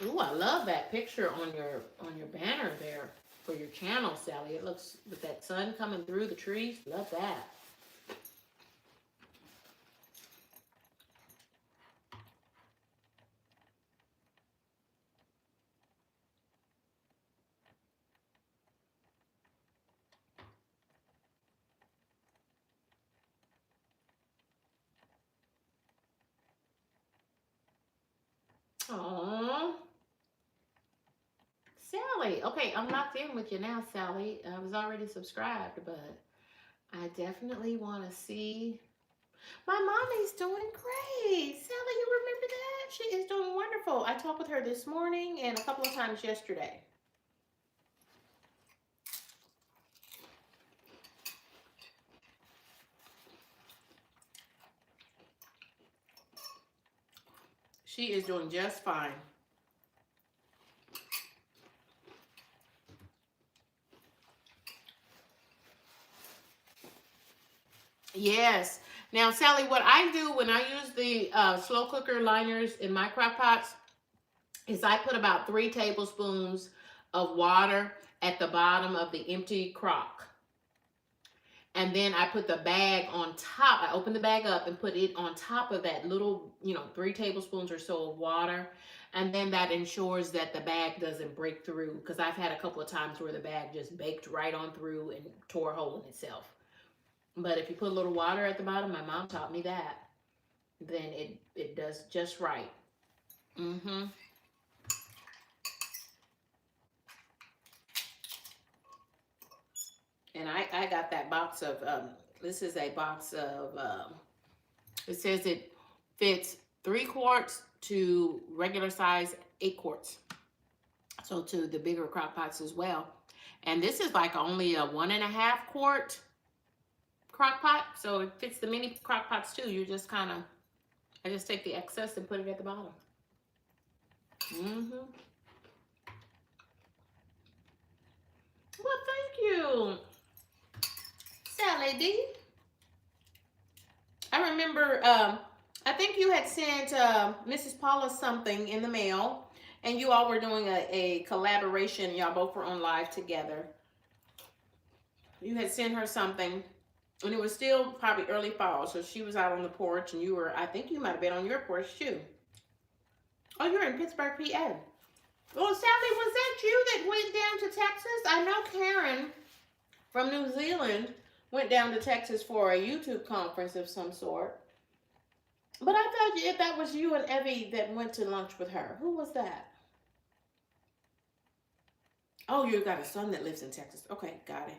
Ooh, I love that picture on your banner there for your channel, Sally. It looks with that sun coming through the trees. Love that. Aww. Sally. Okay, I'm locked in with you now, Sally. I was already subscribed, but I definitely want to see My mommy's doing great. Sally, you remember that? She is doing wonderful. I talked with her this morning and a couple of times yesterday. She is doing just fine. Yes. Now, Sally, what I do when I use the slow cooker liners in my crock pots is I put about 3 tablespoons of water at the bottom of the empty crock. And then I put the bag on top. I open the bag up and put it on top of that little, 3 tablespoons or so of water. And then that ensures that the bag doesn't break through. Because I've had a couple of times where the bag just baked right on through and tore a hole in itself. But if you put a little water at the bottom, my mom taught me that, then it does just right. Mm-hmm. And I got that box of, this is a box of, it says it fits 3 quarts to regular size 8 quarts. So to the bigger crock pots as well. And this is like only a 1.5 quart crock pot. So it fits the mini crock pots too. You just kind of, I just take the excess and put it at the bottom. Mm-hmm. Well, thank you, Sally D. I remember, I think you had sent Mrs. Paula something in the mail, and you all were doing a collaboration. Y'all both were on live together. You had sent her something, and it was still probably early fall, so she was out on the porch, and you were, I think you might have been on your porch too. Oh, you're in Pittsburgh, PA. Well, Sally, was that you that went down to Texas? I know Karen from New Zealand went down to Texas for a YouTube conference of some sort. But I thought if that was you and Evie that went to lunch with her. Who was that? Oh, you got a son that lives in Texas. Okay, got it.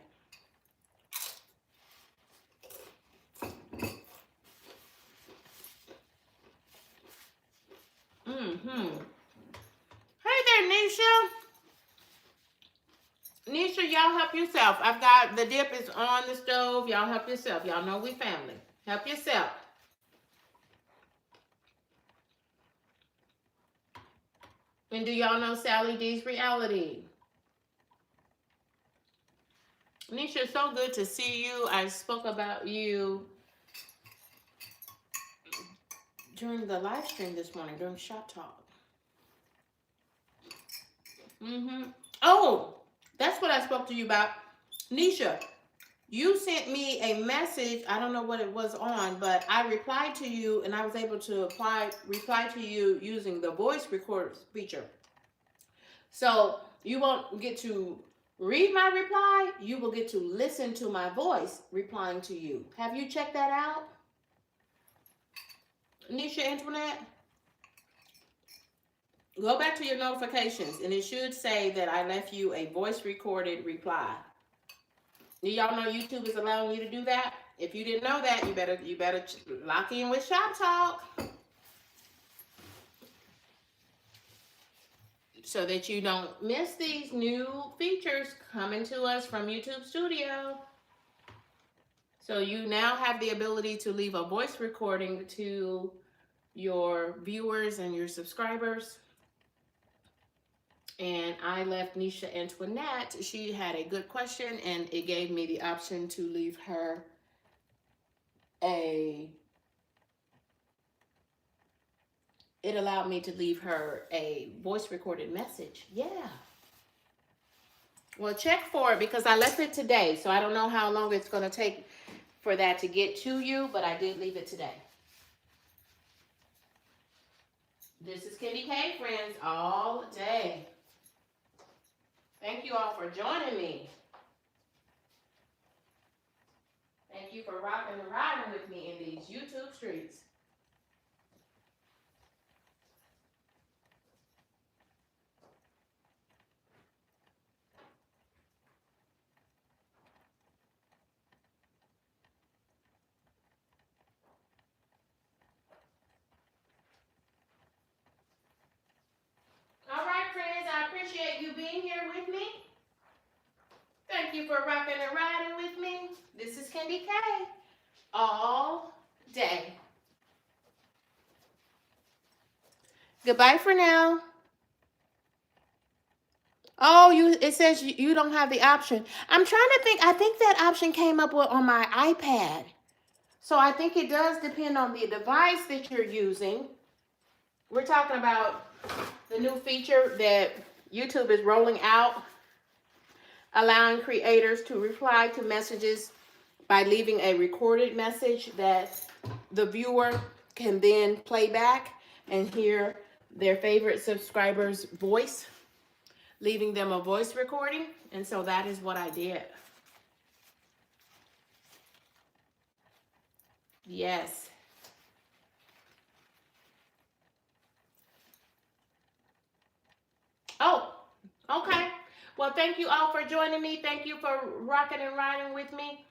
Mm-hmm. Hey there, Nisha. Nisha, y'all help yourself. I've got, the dip is on the stove. Y'all help yourself. Y'all know we family. Help yourself. And do y'all know Sally D's reality? Nisha, it's so good to see you. I spoke about you during the live stream this morning, during Shop Talk. Mm-hmm. Oh, that's what I spoke to you about. Nisha, you sent me a message. I don't know what it was on, but I replied to you, and I was able to reply to you using the voice recorder feature. So you won't get to read my reply. You will get to listen to my voice replying to you. Have you checked that out, Nisha Antoinette? Go back to your notifications, and it should say that I left you a voice recorded reply. Do y'all know YouTube is allowing you to do that? If you didn't know that, you better lock in with Shop Talk so that you don't miss these new features coming to us from YouTube Studio. So you now have the ability to leave a voice recording to your viewers and your subscribers. And I left Nisha Antoinette. She had a good question, and it gave me the option to leave her it allowed me to leave her a voice recorded message. Yeah. Well, check for it because I left it today. So I don't know how long it's going to take for that to get to you, but I did leave it today. This is KendyK, friends, all day. Thank you all for joining me. Thank you for rocking and riding with me in these YouTube streets. you for rocking and riding with me. This is KendyK all day. Goodbye for now. Oh, it says you don't have the option. I'm trying to think. I think that option came up on my iPad. So I think it does depend on the device that you're using. We're talking about the new feature that YouTube is rolling out, allowing creators to reply to messages by leaving a recorded message that the viewer can then play back and hear their favorite subscriber's voice, leaving them a voice recording. And so that is what I did. Yes. Oh, okay. Well, thank you all for joining me. Thank you for rocking and riding with me.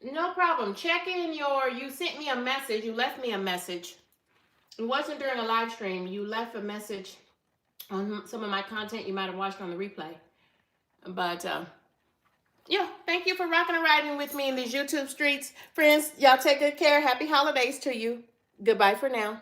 No problem. Check in you sent me a message. You left me a message. It wasn't during a live stream. You left a message on some of my content you might have watched on the replay. But, yeah, thank you for rocking and riding with me in these YouTube streets. Friends, y'all take good care. Happy holidays to you. Goodbye for now.